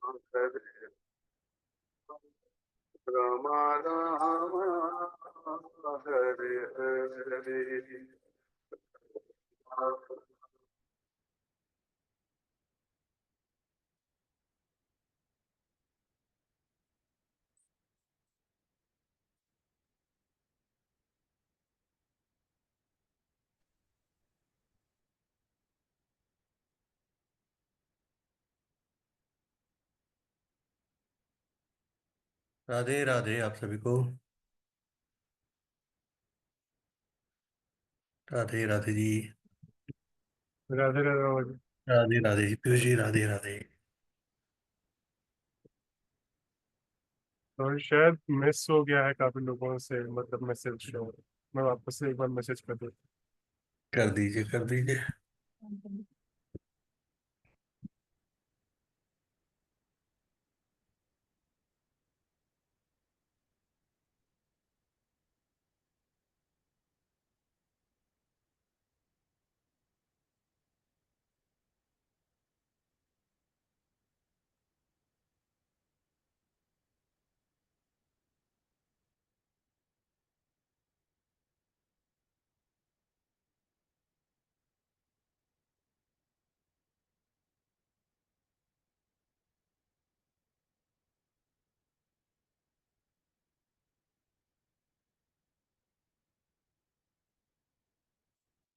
हरे रमा राम हरे हरे। राधे राधे आप सभी को। राधे राधे जी। राधे राधे बाबा जी। राधे राधे जी पीयूष जी, राधे राधे। तो शायद मिस हो गया है काफी लोगों से, मतलब मैसेज। मैं वापस से एक बार मैसेज कर दूँ। कर दीजिए कर दीजिए।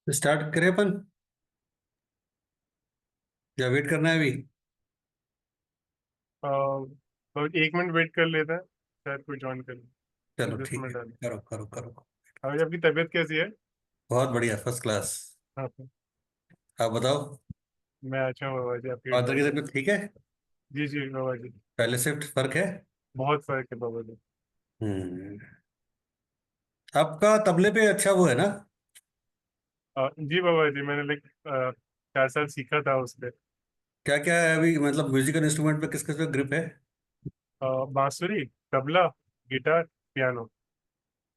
स्टार्ट करें अपन या वेट करना है अभी? तो 1 मिनट वेट कर लेते हैं, शायद कोई ज्वाइन कर ले। चलो 10 ठीक है, मिनट आने। करो करो करो। अभी आपकी तबीयत कैसी है? बहुत बढ़िया, फर्स्ट क्लास। हाँ हाँ। आप बताओ। मैं अच्छा हूँ बाबा जी, आपकी फादर दुआ की से। तबीयत ठीक है? जी जी बाबा जी। पहले से फर्क है? बहुत फर्क है बाबा जी। हम्म। आपका तबले पे अच्छा वो है ना? जी बाबा जी, मैंने 4 साल सीखा था उसपे। क्या क्या है अभी, मतलब म्यूजिकल इंस्ट्रूमेंट पे किस किस पे ग्रिप है? बांसुरी, तबला, गिटार, पियानो।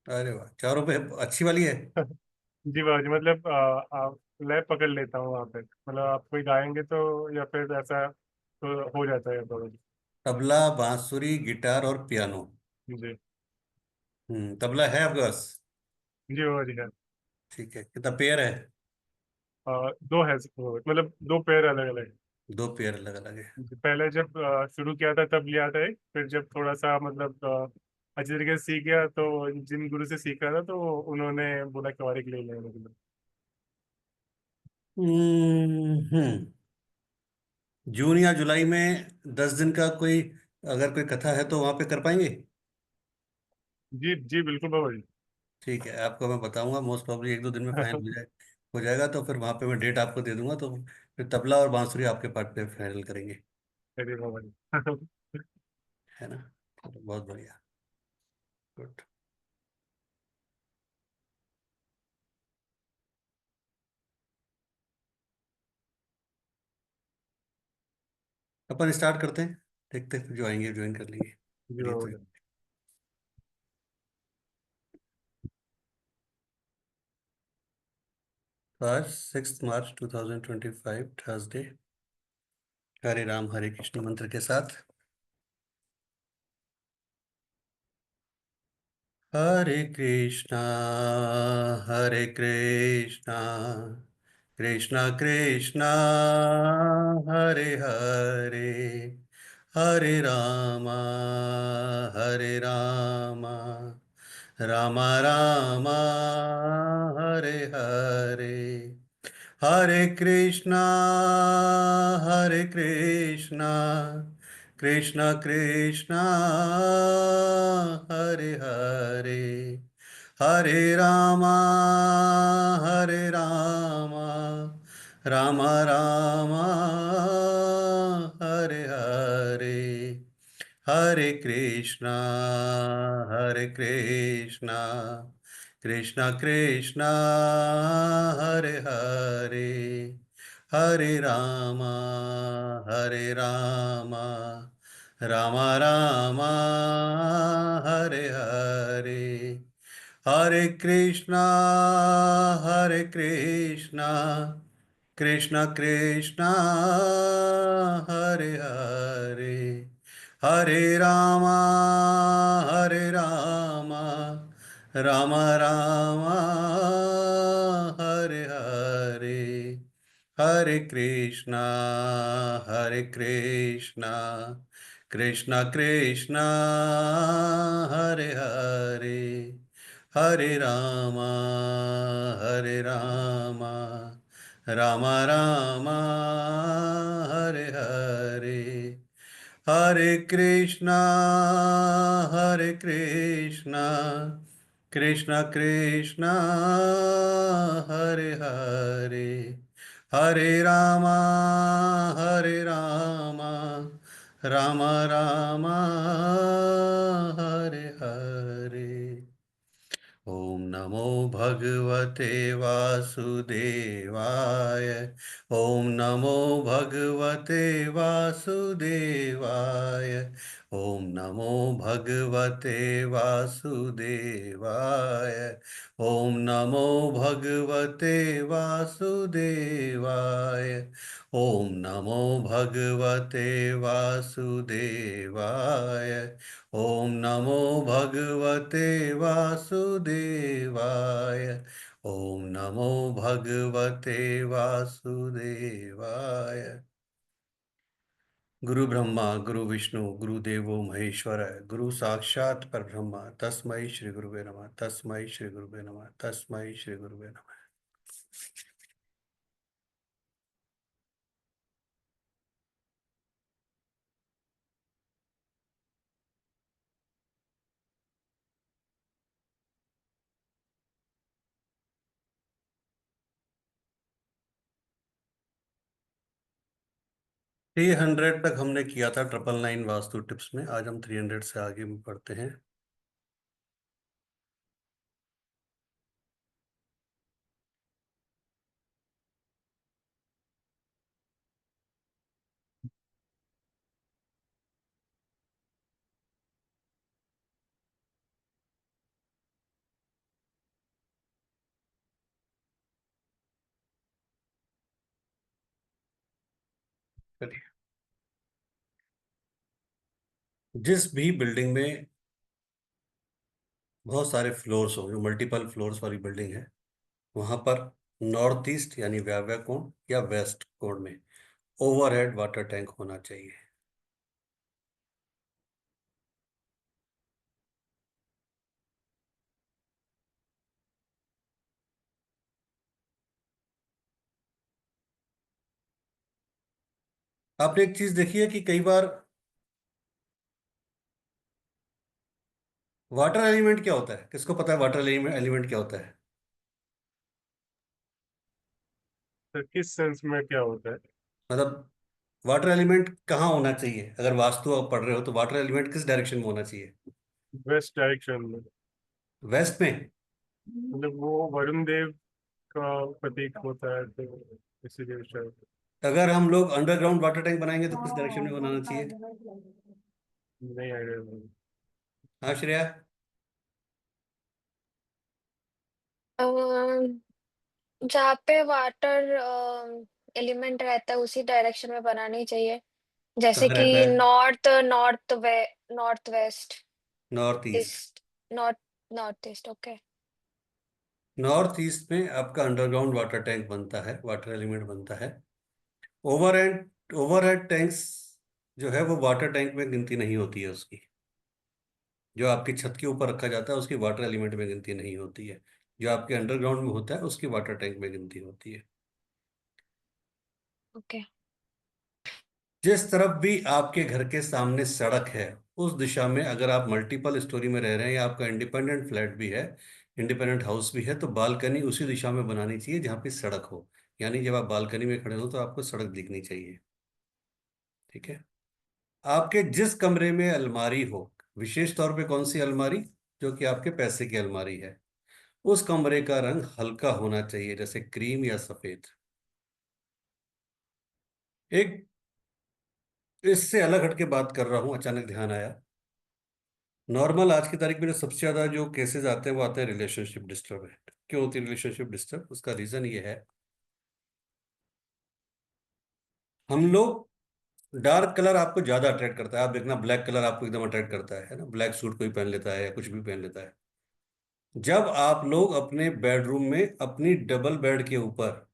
अरे वाह, चारों पे अच्छी वाली है। जी बाबा जी, मतलब आप लय पकड़ लेता हूँ वहाँ पे, मतलब आप कोई गाएंगे तो या फिर ऐसा तो हो जाता है बाबा जी। तबला, बांसुरी, गिटार और पियानो। जी। तबला है आपके पास? जी बाबा जी है। ठीक है, कितना पेयर है? दो है मतलब 2 पेयर अलग अलग। दो पेयर अलग अलग है। पहले जब शुरू किया था तब लिया था एक, फिर जब थोड़ा सा मतलब अच्छी तरीके से सीख गया तो जिन गुरु से सीखा था तो उन्होंने बोला कि और एक ले लेने के लिए। हम्म। जून या जुलाई में 10 दिन का कोई, अगर कोई कथा है तो वहां पे कर पाएंगे? जी जी बिल्कुल बाबा जी। ठीक है, आपको मैं बताऊंगा, मोस्ट प्रॉब्ली 1-2 दिन में फाइनल हो जाएगा, तो फिर वहां पे मैं डेट आपको दे दूंगा, तो फिर तबला और बांसुरी आपके पार्ट पे फाइनल करेंगे। अरे बाबा जी। है ना? चलो, बहुत बढ़िया। गुड। अपन स्टार्ट करते हैं, देखते हैं, फिर जो आएंगे ज्वाइन कर लेंगे। जी गीत। बाबा जी। तो आज 6 मार्च 2025 थर्सडे, हरे राम हरे कृष्ण मंत्र के साथ। हरे कृष्णा हरे कृष्णा, कृष्णा कृष्णा हरे हरे, हरे रामा हरे रामा, रामा रामा हरे हरे, हरे कृष्णा कृष्णा कृष्णा हरे हरे, हरे रामा हरे रामा, रामा रामा हरे हरे, हरे कृष्णा कृष्णा कृष्णा हरे हरे, हरे रामा रामा रामा हरे हरे, हरे कृष्णा कृष्णा कृष्णा हरे हरे, हरे रामा हरे रामा राम राम हरे हरे, हरे कृष्णा कृष्णा कृष्णा हरे हरे, हरे रामा राम राम हरे हरे, हरे कृष्णा कृष्णा कृष्णा हरे हरे, हरे रामा राम राम हरे हरे। ओम नमो भगवते वासुदेवाय, ओम नमो भगवते वासुदेवाय, ओम नमो भगवते वासुदेवाय, ओम नमो भगवते वासुदेवाय, ओम नमो भगवते वासुदेवाय, ओम नमो भगवते वासुदेवाय, ओम नमो भगवते वासुदेवाय। गुरु ब्रह्मा गुरु विष्णु गुरुदेवो महेश्वर, गुरु साक्षात परब्रह्म, तस्मै श्री गुरुवे नमः, तस्मै श्री गुरुवे नमः, तस्मै श्री गुरुवे नमः। 300 तक हमने किया था 999 वास्तु टिप्स में, आज हम 300 से आगे बढ़ते हैं। चलिए। जिस भी बिल्डिंग में बहुत सारे फ्लोर्स हो, जो मल्टीपल फ्लोर्स वाली बिल्डिंग है, वहां पर नॉर्थ ईस्ट यानी वायव्य कोण या वेस्ट कोण में ओवरहेड वाटर टैंक होना चाहिए। आपने एक चीज देखी है कि कई बार वाटर एलिमेंट क्या होता है, किसको पता है वाटर एलिमेंट क्या होता है? तो किस सेंस में क्या होता है? मतलब वाटर एलिमेंट कहाँ होना चाहिए, अगर वास्तु आप पढ़ रहे हो तो वाटर एलिमेंट किस डायरेक्शन में होना चाहिए? वेस्ट डायरेक्शन में। वेस्ट में? मतलब वो वरुण देव का प्रतीक होता है, तो इसीलिए शायद। अगर हम लोग अंडरग्राउंड वाटर टैंक बनाएंगे तो किस डायरेक्शन में बनाना चाहिए? नहीं आइडिया नहीं। हाँ श्रेया। जहाँ पे वाटर एलिमेंट रहता है उसी डायरेक्शन में बनानी चाहिए, जैसे कहाँ कि रहता है? North west north east. East, north north east. Okay. North east में आपका अंडरग्राउंड वाटर टैंक बनता है, वाटर एलिमेंट बनता है। ओवरहेड टैंक्स जो है वो वाटर टैंक में गिनती नहीं होती है उसकी। जो आपकी छत के ऊपर रखा जाता है उसकी वाटर एलिमेंट में गिनती नहीं होती है। जो आपके अंडरग्राउंड में होता है उसकी वाटर टैंक में गिनती होती है। ओके। जिस तरफ भी आपके घर के सामने सड़क है, उस दिशा में अगर आप मल्टीपल स्टोरी में रह रहे हैं या आपका इंडिपेंडेंट फ्लैट भी है, इंडिपेंडेंट हाउस भी है, तो बालकनी उसी दिशा में बनानी चाहिए जहाँ पे सड़क हो। यानी जब आप बालकनी में खड़े हो तो आपको सड़क दिखनी चाहिए। ठीक है। आपके जिस कमरे में अलमारी हो, विशेष तौर पे कौन सी अलमारी? जो कि आपके पैसे की अलमारी है, उस कमरे का रंग हल्का होना चाहिए, जैसे क्रीम या सफेद। एक इससे अलग हटके बात कर रहा हूं, अचानक ध्यान आया। नॉर्मल आज की तारीख में जो सबसे ज्यादा जो केसेस आते हैं वो आते हैं रिलेशनशिप डिस्टर्ब है। क्यों होती है रिलेशनशिप डिस्टर्ब? उसका रीजन ये है, हम लोग डार्क कलर आपको ज्यादा अट्रैक्ट करता है। आप देखना ब्लैक कलर आपको एकदम अट्रैक्ट करता है ना, ब्लैक सूट कोई पहन लेता है या कुछ भी पहन लेता है। जब आप लोग अपने बेडरूम में अपनी डबल बेड के ऊपर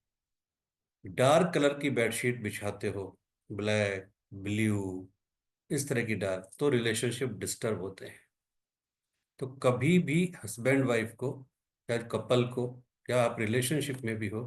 डार्क कलर की बेडशीट बिछाते हो, ब्लैक, ब्लू, इस तरह की डार्क, तो रिलेशनशिप डिस्टर्ब होते हैं। तो कभी भी हस्बैंड वाइफ को या कपल को, या आप रिलेशनशिप में भी हो,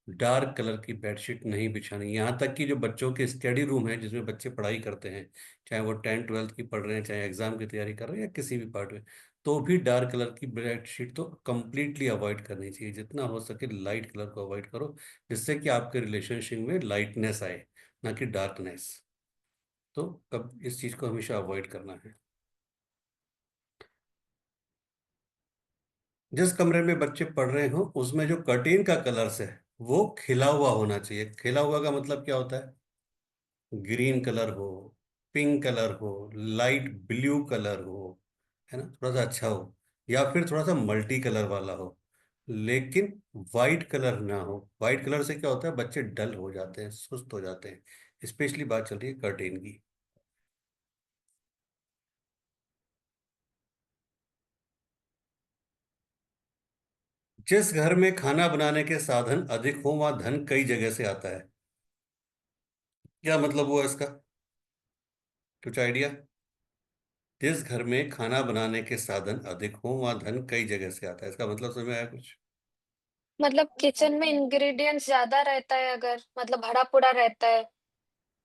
डार्क कलर की बेडशीट नहीं बिछानी। यहाँ तक कि जो बच्चों के स्टडी रूम है जिसमें बच्चे पढ़ाई करते हैं, चाहे वो 10th 12th की पढ़ रहे हैं, चाहे एग्जाम की तैयारी कर रहे हैं या किसी भी पार्ट में, तो भी डार्क कलर की बेडशीट तो कंप्लीटली अवॉइड करनी चाहिए। जितना हो सके लाइट कलर को अवॉइड करो, जिससे कि आपके रिलेशनशिप में लाइटनेस आए, ना कि डार्कनेस। तो कब इस चीज को हमेशा अवॉइड करना है। जिस कमरे में बच्चे पढ़ रहे हो उसमें जो कर्टेन का कलर्स है वो खिला हुआ होना चाहिए। खिला हुआ का मतलब क्या होता है? ग्रीन कलर हो, पिंक कलर हो, लाइट ब्लू कलर हो, है ना, थोड़ा सा अच्छा हो, या फिर थोड़ा सा मल्टी कलर वाला हो, लेकिन वाइट कलर ना हो। वाइट कलर से क्या होता है, बच्चे डल हो जाते हैं, सुस्त हो जाते हैं। स्पेशली बात चल रही है कर्टेन की। जिस घर में खाना बनाने के साधन अधिक हो वहां धन कई जगह से आता है। क्या मतलब हुआ इसका? कुछ आइडिया? जिस घर में खाना बनाने के साधन अधिक हो वहां धन कई जगह से आता है, इसका मतलब समझ में आया कुछ? मतलब किचन में इंग्रेडिएंट्स ज्यादा रहता है, अगर मतलब भरा पूरा रहता है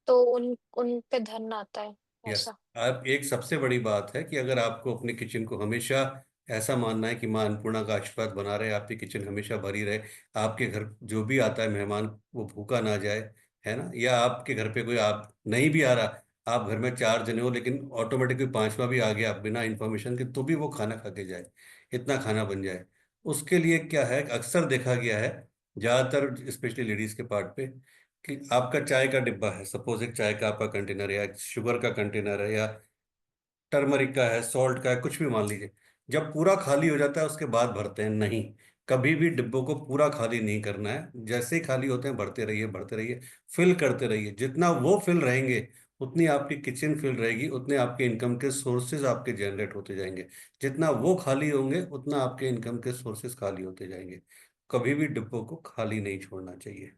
तो उन उन पे धन आता है, यस। ऐसा। अब एक सबसे बड़ी बात है कि अगर आपको अपने किचन को हमेशा ऐसा मानना है कि माँ अन्नपूर्णा का आशीर्वाद बना रहे, आपकी किचन हमेशा भरी रहे, आपके घर जो भी आता है मेहमान वो भूखा ना जाए, है ना, या आपके घर पे कोई आप नहीं भी आ रहा, आप घर में 4 जने हो लेकिन ऑटोमेटिकली पांचवा भी आ गया बिना इंफॉर्मेशन के, तो भी वो खाना खा के जाए, इतना खाना बन जाए। उसके लिए क्या है, अक्सर देखा गया है, ज्यादातर स्पेशली लेडीज के पार्ट पे, कि आपका चाय का डिब्बा है, सपोज एक चाय का आपका कंटेनर है, या शुगर का कंटेनर है, या टर्मरिक का है, सॉल्ट का है, कुछ भी मान लीजिए, जब पूरा खाली हो जाता है उसके बाद भरते हैं। नहीं, कभी भी डिब्बों को पूरा खाली नहीं करना है। जैसे ही खाली होते हैं भरते रहिए, भरते रहिए, फिल करते रहिए। जितना वो फिल रहेंगे उतनी आपकी किचन फिल रहेगी, उतने आपके इनकम के सोर्सेज आपके जनरेट होते जाएंगे। जितना वो खाली होंगे उतना आपके इनकम के सोर्सेज खाली होते जाएंगे। कभी भी डिब्बों को खाली नहीं छोड़ना चाहिए।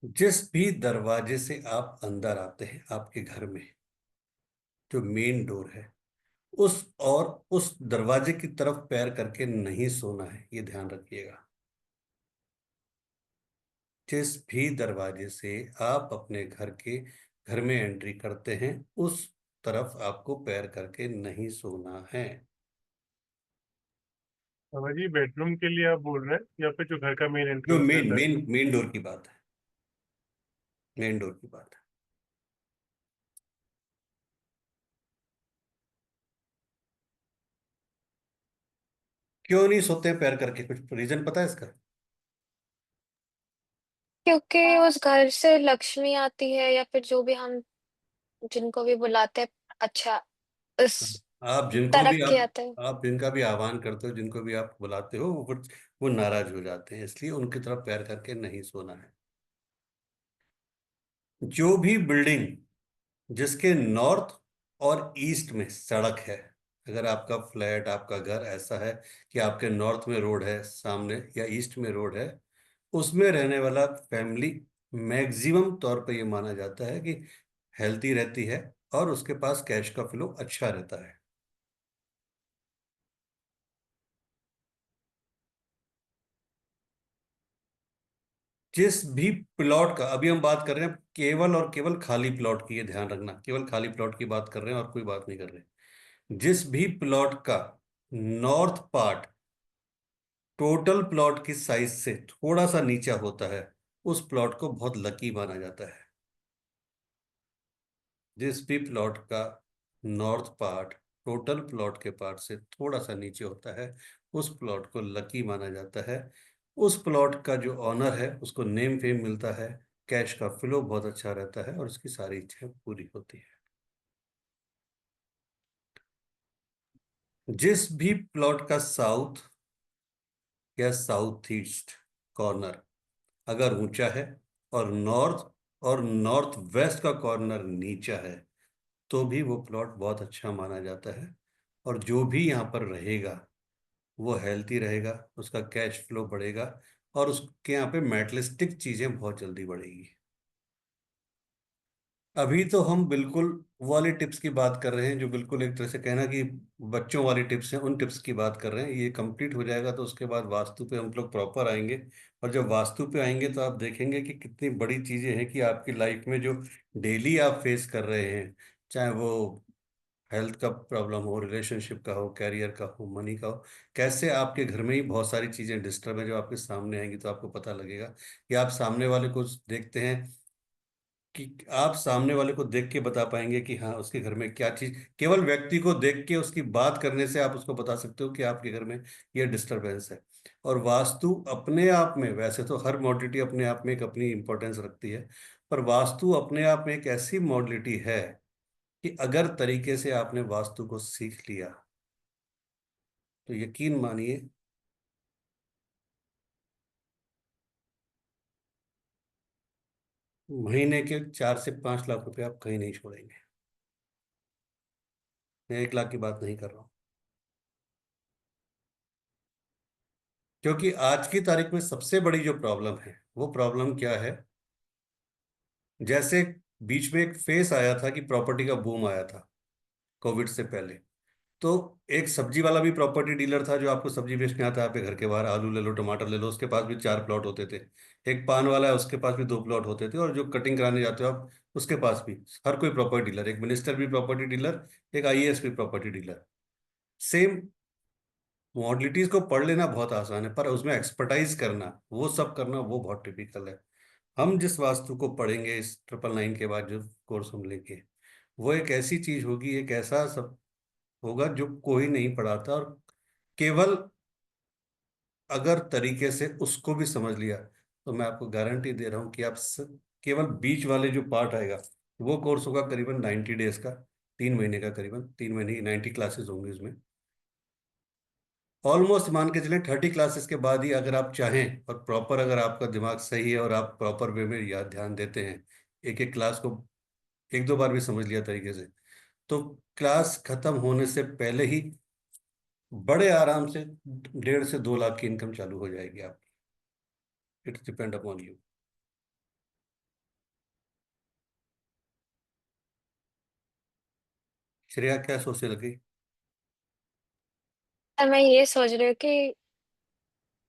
जिस भी दरवाजे से आप अंदर आते हैं आपके घर में, जो मेन डोर है, उस और उस दरवाजे की तरफ पैर करके नहीं सोना है, ये ध्यान रखिएगा। जिस भी दरवाजे से आप अपने घर में एंट्री करते हैं उस तरफ आपको पैर करके नहीं सोना है। समझ जी, बेडरूम के लिए आप बोल रहे हैं या फिर जो घर का मेन जो एंट्रेंस मेन रहता है? मेन मेन डोर की बात है, मेन डोर की बात है। क्यों नहीं सोते हैं पैर करके, कुछ रीजन पता है इसका? क्योंकि उस घर से लक्ष्मी आती है, या फिर जो भी हम जिनको भी बुलाते हैं, अच्छा, उस आप जिनको भी तरक्की आता है। आप जिनका भी आह्वान करते हो, जिनको भी आप बुलाते हो, वो नाराज हो जाते हैं, इसलिए उनकी तरफ पैर करके नहीं सोना है। जो भी बिल्डिंग जिसके नॉर्थ और ईस्ट में सड़क है, अगर आपका फ्लैट, आपका घर ऐसा है कि आपके नॉर्थ में रोड है सामने या ईस्ट में रोड है, उसमें रहने वाला फैमिली मैक्सिमम तौर पे ये माना जाता है कि हेल्थी रहती है और उसके पास कैश का फ्लो अच्छा रहता है। जिस भी प्लॉट का, अभी हम बात कर रहे हैं केवल और केवल खाली प्लॉट की, ये ध्यान रखना, केवल खाली प्लॉट की बात कर रहे हैं और कोई बात नहीं कर रहे। जिस भी प्लॉट का नॉर्थ पार्ट टोटल प्लॉट की साइज से थोड़ा सा नीचा होता है, उस प्लॉट को बहुत लकी माना जाता है। जिस भी प्लॉट का नॉर्थ पार्ट टोटल प्लॉट के पार्ट से थोड़ा सा नीचे होता है, उस प्लॉट को लकी माना जाता है। उस प्लॉट का जो ऑनर है उसको नेम फेम मिलता है, कैश का फ्लो बहुत अच्छा रहता है और उसकी सारी इच्छाएं पूरी होती है। जिस भी प्लॉट का साउथ या साउथ ईस्ट कॉर्नर अगर ऊंचा है और नॉर्थ वेस्ट का कॉर्नर नीचा है तो भी वो प्लॉट बहुत अच्छा माना जाता है। और जो भी यहाँ पर रहेगा वो हेल्थी रहेगा, उसका कैश फ्लो बढ़ेगा और उसके यहाँ पे मेटलिस्टिक चीजें बहुत जल्दी बढ़ेगी। अभी तो हम बिल्कुल वो वाली टिप्स की बात कर रहे हैं जो बिल्कुल एक तरह से कहना कि बच्चों वाली टिप्स हैं, उन टिप्स की बात कर रहे हैं। ये कंप्लीट हो जाएगा तो उसके बाद वास्तु पे हम लोग प्रॉपर आएंगे। और जब वास्तु पे आएंगे तो आप देखेंगे कि कितनी बड़ी चीजें हैं कि आपकी लाइफ में जो डेली आप फेस कर रहे हैं, चाहे वो हेल्थ का प्रॉब्लम हो, रिलेशनशिप का हो, कैरियर का हो, मनी का हो, कैसे आपके घर में ही बहुत सारी चीजें डिस्टर्ब है। जो आपके सामने आएंगी तो आपको पता लगेगा कि आप सामने वाले को देखते हैं कि आप सामने वाले को देख के बता पाएंगे कि हाँ उसके घर में क्या चीज, केवल व्यक्ति को देख के उसकी बात करने से आप उसको बता सकते हो कि आपके घर में ये डिस्टरबेंस है। और वास्तु अपने आप में, वैसे तो हर मॉडलिटी अपने आप में एक अपनी इंपॉर्टेंस रखती है, पर वास्तु अपने आप में एक ऐसी मॉडलिटी है कि अगर तरीके से आपने वास्तु को सीख लिया तो यकीन मानिए महीने के 4 से 5 लाख रुपए आप कहीं नहीं छोड़ेंगे। मैं 1 लाख की बात नहीं कर रहा हूँ। क्योंकि आज की तारीख में सबसे बड़ी जो प्रॉब्लम है वो प्रॉब्लम क्या है, जैसे बीच में एक फेस आया था कि प्रॉपर्टी का बूम आया था कोविड से पहले। तो एक सब्जी वाला भी प्रॉपर्टी डीलर था जो आपको सब्जी बेचने आता है आपके घर के बाहर, आलू ले लो, टमाटर ले लो, उसके पास भी 4 प्लॉट होते थे। एक पान वाला है उसके पास भी 2 प्लॉट होते थे। और जो कटिंग कराने जाते हो आप उसके पास भी, हर कोई प्रॉपर्टी डीलर, एक मिनिस्टर भी प्रॉपर्टी डीलर, एक आईएएस भी प्रॉपर्टी डीलर। सेम मॉडलिटीज को पढ़ लेना बहुत आसान है पर उसमें एक्सपर्टाइज करना, वो सब करना, वो बहुत टिपिकल है। हम जिस वास्तु को पढ़ेंगे इस 999 के बाद जो कोर्स हम लेंगे, वो एक ऐसी चीज होगी, एक ऐसा सब होगा जो कोई नहीं पढ़ाता। और केवल अगर तरीके से उसको भी समझ लिया तो मैं आपको गारंटी दे रहा हूं कि केवल बीच वाले जो पार्ट आएगा वो कोर्स होगा करीबन 90 डेज का, 3 महीने का, करीबन 3 महीने की 90 क्लासेस होंगी उसमें। ऑलमोस्ट मान के चलें 30 क्लासेस के बाद ही अगर आप चाहें और प्रॉपर, अगर आपका दिमाग सही है और आप प्रॉपर वे में याद ध्यान देते हैं, एक एक क्लास को 1-2 बार भी समझ लिया तरीके से, तो क्लास खत्म होने से पहले ही बड़े आराम से 1.5 से 2 लाख की इनकम चालू हो जाएगी आपकी। It's depend upon you. Shreya क्या सोचने लगी? मैं ये सोच रही हूँ कि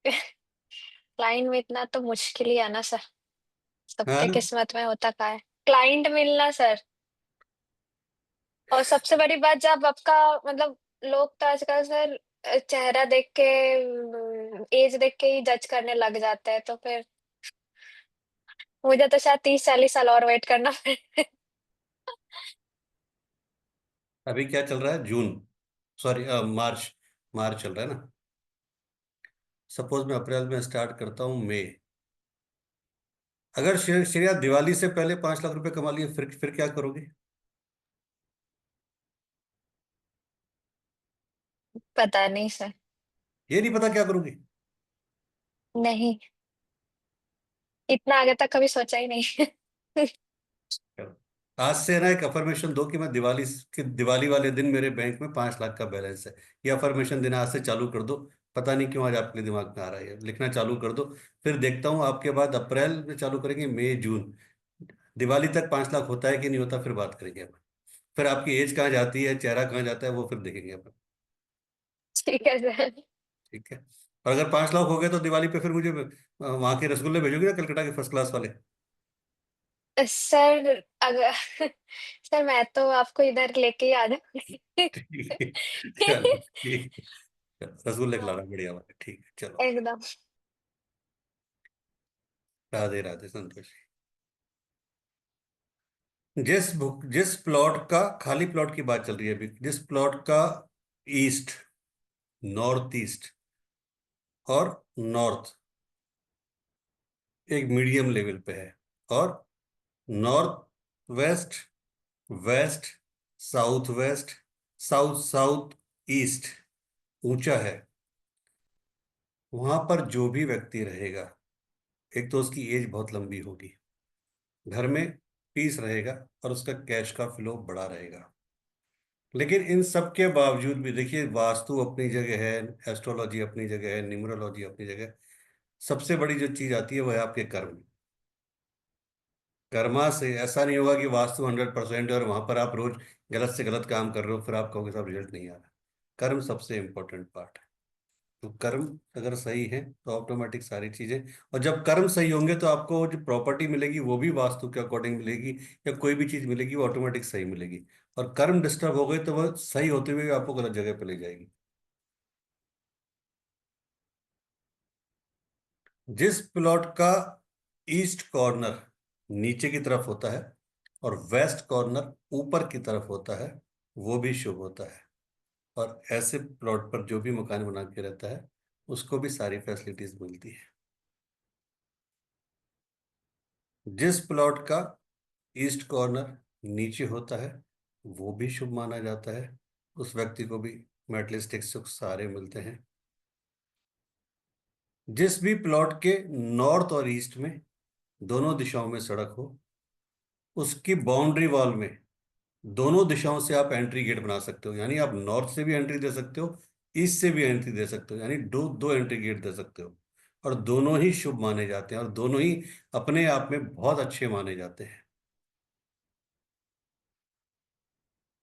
क्लाइंट मिलना तो मुश्किल ही है ना सर। हाँ। सबके किस्मत में होता का है क्लाइंट मिलना सर। और सबसे बड़ी बात, जब आपका मतलब लोग तो आजकल सर चेहरा देख के, एज देख के ही जज करने लग जाते हैं, तो फिर मुझे तो शायद 30-40 साल और वेट करना पड़े। अभी क्या चल रहा है, जून, सॉरी मार्च, मार्च चल रहा है ना। सपोज मैं अप्रैल में स्टार्ट करता हूँ मई, अगर श्रेया दिवाली से पहले 5 लाख रुपए कमा लिए फिर क्या करोगे? पता नहीं सर। ये नहीं पता क्या करोगे? नहीं, इतना आगे तक कभी सोचा ही नहीं। चलो, आज से ना एक अफर्मेशन दो कि मैं दिवाली वाले दिन मेरे बैंक में 5 लाख का बैलेंस है। ये अफर्मेशन देना आज से चालू कर दो। पता नहीं क्यों आज आपके दिमाग में आ रहा है, लिखना चालू कर दो। फिर देखता हूँ आपके बाद अप्रैल में चालू करेंगे, मई जून, दिवाली तक 5 लाख होता है कि नहीं होता, फिर बात करेंगे अपन। फिर आपकी एज कहाँ जाती है, चेहरा कहाँ जाता है, वो फिर देखेंगे अपन। ठीक है सर। ठीक है। और अगर 5 लाख हो गए तो दिवाली पे फिर मुझे वहां के रसगुल्ले भेजोगे ना, कलकत्ता के फर्स्ट क्लास वाले? सर अगर सर मैं तो आपको इधर लेके ही आ जाऊंगी। ठीक है। चलो ठीक है। रसगुल्ले हाँ, खिलाना बढ़िया बात है, ठीक है चलो। एकदम। राधे राधे, संतोष। जिस प्लॉट का, खाली प्लॉट की बात चल रही है अभी, जिस प्लॉट का ईस्ट, नॉर्थ ईस्ट और नॉर्थ एक मीडियम लेवल पे है, और north west, west, south west, south south east ऊंचा है, वहां पर जो भी व्यक्ति रहेगा एक तो उसकी एज बहुत लंबी होगी, घर में पीस रहेगा और उसका कैश का फ्लो बड़ा रहेगा। लेकिन इन सब के बावजूद भी देखिए, वास्तु अपनी जगह है, एस्ट्रोलॉजी अपनी जगह है, न्यूमरोलॉजी अपनी जगह है, सबसे बड़ी जो चीज आती है वो है आपके कर्म। कर्मा से ऐसा नहीं होगा कि वास्तु 100% है और वहां पर आप रोज गलत से गलत काम कर रहे हो, फिर आप कहोगे साहब रिजल्ट नहीं आ रहा। कर्म सबसे इंपॉर्टेंट पार्ट है। तो कर्म अगर सही है तो ऑटोमेटिक सारी चीजें, और जब कर्म सही होंगे तो आपको जो प्रॉपर्टी मिलेगी वो भी वास्तु के अकॉर्डिंग मिलेगी, या कोई भी चीज मिलेगी वो ऑटोमेटिक सही मिलेगी। और कर्म डिस्टर्ब हो गए तो वो सही होते हुए भी आपको गलत जगह पे ले जाएगी। जिस प्लॉट का ईस्ट कॉर्नर नीचे की तरफ होता है और वेस्ट कॉर्नर ऊपर की तरफ होता है, वो भी शुभ होता है। और ऐसे प्लॉट पर जो भी मकान बना के रहता है उसको भी सारी फैसिलिटीज मिलती है। जिस प्लॉट का ईस्ट कॉर्नर नीचे होता है वो भी शुभ माना जाता है, उस व्यक्ति को भी मेटलिस्टिक सुख सारे मिलते हैं। जिस भी प्लॉट के नॉर्थ और ईस्ट में दोनों दिशाओं में सड़क हो, उसकी बाउंड्री वॉल में दोनों दिशाओं से आप एंट्री गेट बना सकते हो, यानी आप नॉर्थ से भी एंट्री दे सकते हो, ईस्ट से भी एंट्री दे सकते हो, यानी दो दो एंट्री गेट दे सकते हो। और दोनों ही शुभ माने जाते हैं और दोनों ही अपने आप में बहुत अच्छे माने जाते हैं।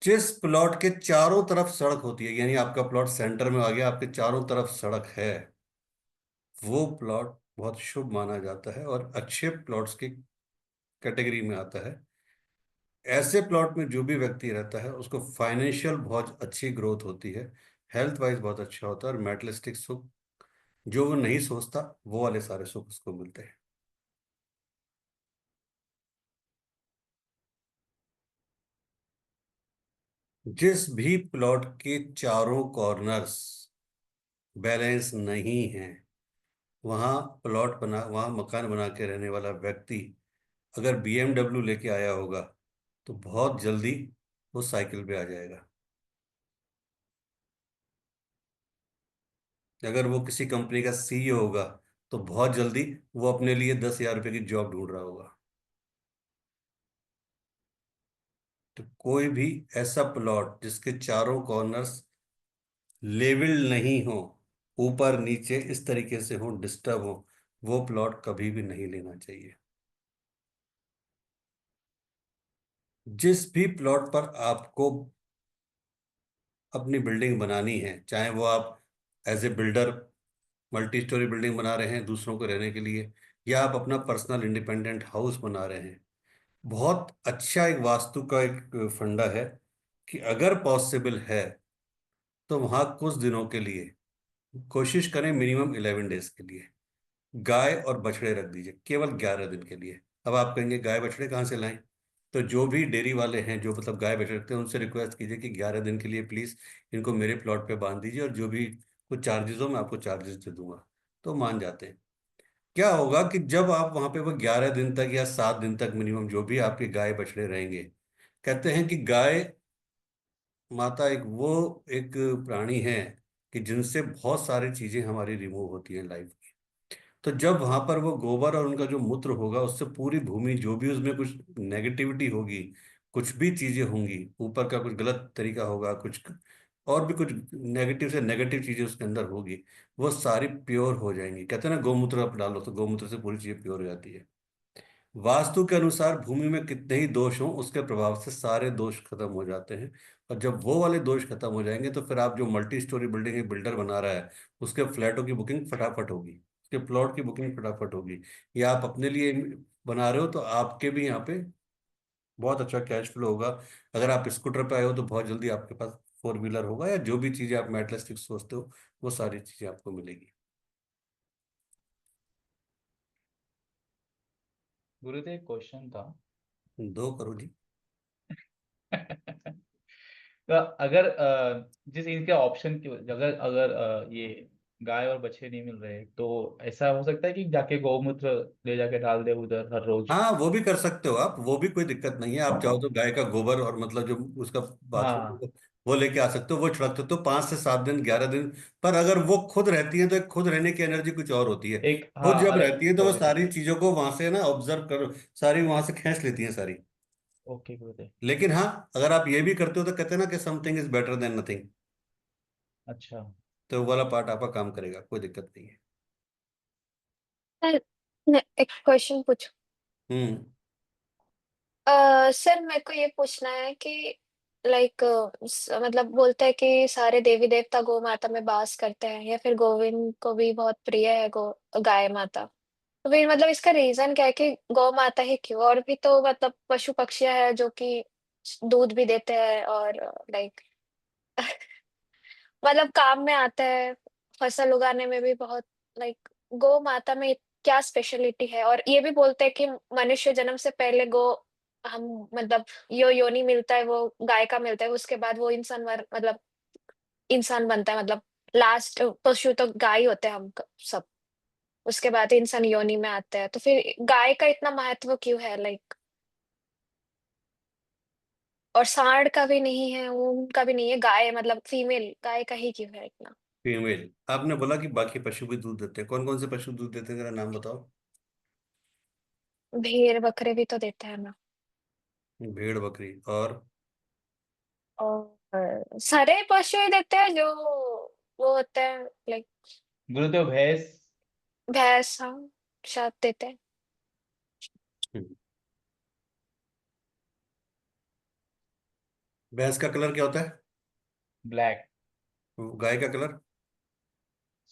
जिस प्लॉट के चारों तरफ सड़क होती है, यानी आपका प्लॉट सेंटर में आ गया, आपके चारों तरफ सड़क है, वो प्लॉट बहुत शुभ माना जाता है और अच्छे प्लॉट्स की कैटेगरी में आता है। ऐसे प्लॉट में जो भी व्यक्ति रहता है उसको फाइनेंशियल बहुत अच्छी ग्रोथ होती है, हेल्थ वाइज बहुत अच्छा होता है, और मेटलिस्टिक सुख जो वो नहीं सोचता वो वाले सारे सुख उसको मिलते हैं। जिस भी प्लॉट के चारों कॉर्नर्स बैलेंस नहीं हैं, वहां मकान बना के रहने वाला व्यक्ति अगर BMW लेके आया होगा तो बहुत जल्दी वो साइकिल पे आ जाएगा। अगर वो किसी कंपनी का CEO होगा तो बहुत जल्दी वो अपने लिए 10,000 रुपये की जॉब ढूंढ रहा होगा। तो कोई भी ऐसा प्लॉट जिसके चारों कॉर्नर्स लेवल नहीं हो, ऊपर नीचे इस तरीके से हो, डिस्टर्ब हो, वो प्लॉट कभी भी नहीं लेना चाहिए। जिस भी प्लॉट पर आपको अपनी बिल्डिंग बनानी है, चाहे वो आप as a builder multi storey building बना रहे हैं दूसरों को रहने के लिए, या आप अपना पर्सनल इंडिपेंडेंट हाउस बना रहे हैं, बहुत अच्छा एक वास्तु का एक फंडा है कि अगर पॉसिबल है तो वहां कुछ दिनों के लिए कोशिश करें, मिनिमम 11 डेज के लिए गाय और बछड़े रख दीजिए, केवल 11 दिन के लिए। अब आप कहेंगे गाय बछड़े कहाँ से लाएं? तो जो भी डेयरी वाले हैं जो मतलब गाय बछड़े रखते हैं उनसे रिक्वेस्ट कीजिए कि 11 दिन के लिए प्लीज इनको मेरे प्लॉट पे बांध दीजिए, और जो भी कुछ चार्जेस हो मैं आपको चार्जेस दे दूंगा। तो मान जाते हैं। क्या होगा कि जब आप वहां पे वो 11 दिन तक या 7 दिन तक मिनिमम जो भी आपके गाय बछड़े रहेंगे, कहते हैं कि गाय माता एक प्राणी है कि जिनसे बहुत सारी चीजें हमारी रिमूव होती हैं लाइफ की। तो जब वहां पर वो गोबर और उनका जो मूत्र होगा उससे पूरी भूमि जो भी उसमें कुछ नेगेटिविटी होगी, कुछ भी चीजें होंगी, ऊपर का कुछ गलत तरीका होगा, कुछ और भी कुछ नेगेटिव से नेगेटिव चीजें उसके अंदर होगी, वो सारी प्योर हो जाएंगी। कहते हैं ना, गौमूत्र आप डालो तो गौमूत्र से पूरी चीजें प्योर हो जाती है। वास्तु के अनुसार भूमि में कितने ही दोष हों उसके प्रभाव से सारे दोष खत्म हो जाते हैं। और जब वो वाले दोष खत्म हो जाएंगे तो फिर आप जो मल्टी स्टोरी बिल्डिंग एक बिल्डर बना रहा है उसके फ्लैटों की बुकिंग फटाफट होगी, उसके प्लॉट की बुकिंग फटाफट होगी। या आप अपने लिए बना रहे हो तो आपके भी यहाँ पे बहुत अच्छा कैश फ्लो होगा। अगर आप स्कूटर पे आए हो तो बहुत जल्दी आपके पास 4 व्हीलर होगा, या जो भी चीजें आप मेटलिस्टिक सोचते हो वो सारी चीजें आपको मिलेगी। गुरुदेव एक क्वेश्चन था। दो करो जी। तो अगर जिस इनके ऑप्शन की अगर अगर ये गाय और बछड़े नहीं मिल रहे तो ऐसा हो सकता है कि जाके गौमूत्र ले जाके डाल दे उधर हर रोज। हाँ वो भी कर सकते हो आप, वो भी कोई दिक्कत नहीं है। आप चाहो तो गाय का गोबर और मतलब जो उसका बाथरूम हाँ वो लेके आ सकते हो, वो छिड़क सकते हो 5 से 7 दिन, 11 दिन। पर अगर वो खुद रहती है तो एक खुद रहने की एनर्जी कुछ और होती है। एक, खुद हाँ, जब अलग रहती है तो वो क्वालिटी। सारी चीजों को वहां से ना ऑब्जर्व कर, सारी वहां से खींच लेती है सारी। ओके गुरुदेव। लेकिन हाँ, अगर आप ये भी करते हो तो कहते हैं ना कि something is better than nothing. अच्छा। तो वो वाला पार्ट आपका काम करेगा, कोई दिक्कत नहीं है। सर, मैं एक क्वेश्चन पूछूं? हम्म। सर मेरे को ये पूछना है कि लाइक मतलब बोलते हैं कि सारे देवी देवता गौ माता में वास करते हैं, या फिर गोविंद को भी बहुत प्रिय है गो गाय माता। तो फिर मतलब इसका रीजन क्या है कि गौ माता ही क्यों? और भी तो मतलब पशु पक्षियां हैं जो कि दूध भी देते हैं और लाइक मतलब काम में आता है, फसल उगाने में भी बहुत, लाइक गौ माता में क्या स्पेशलिटी है? और ये भी बोलते हैं कि मनुष्य जन्म से पहले गो हम मतलब यो योनि मिलता है वो गाय का मिलता है, उसके बाद वो मतलब इंसान बनता है, मतलब लास्ट पशु तो गाय ही होते हैं सब, उसके बाद इंसान योनि में आते हैं। तो फिर गाय का इतना महत्व क्यों है लाइक? और सांड का भी नहीं है, ऊन का भी नहीं है, गाय मतलब फीमेल गाय का ही क्यों है इतना? फीमेल। आपने बोला कि बाकी पशु भी दूध देते हैं, कौन कौन से पशु दूध देते हैं, जरा नाम बताओ। भेड़ बकरे भी तो देते हैं ना। भेड़, बकरी और? और सारे पशु ही देते हैं जो वो होते हैं लाइक गुरुदेव भैंस। भैंस, हाँ शायद देते हैं। हम्म, भैंस का कलर क्या होता है? ब्लैक। गाय का कलर?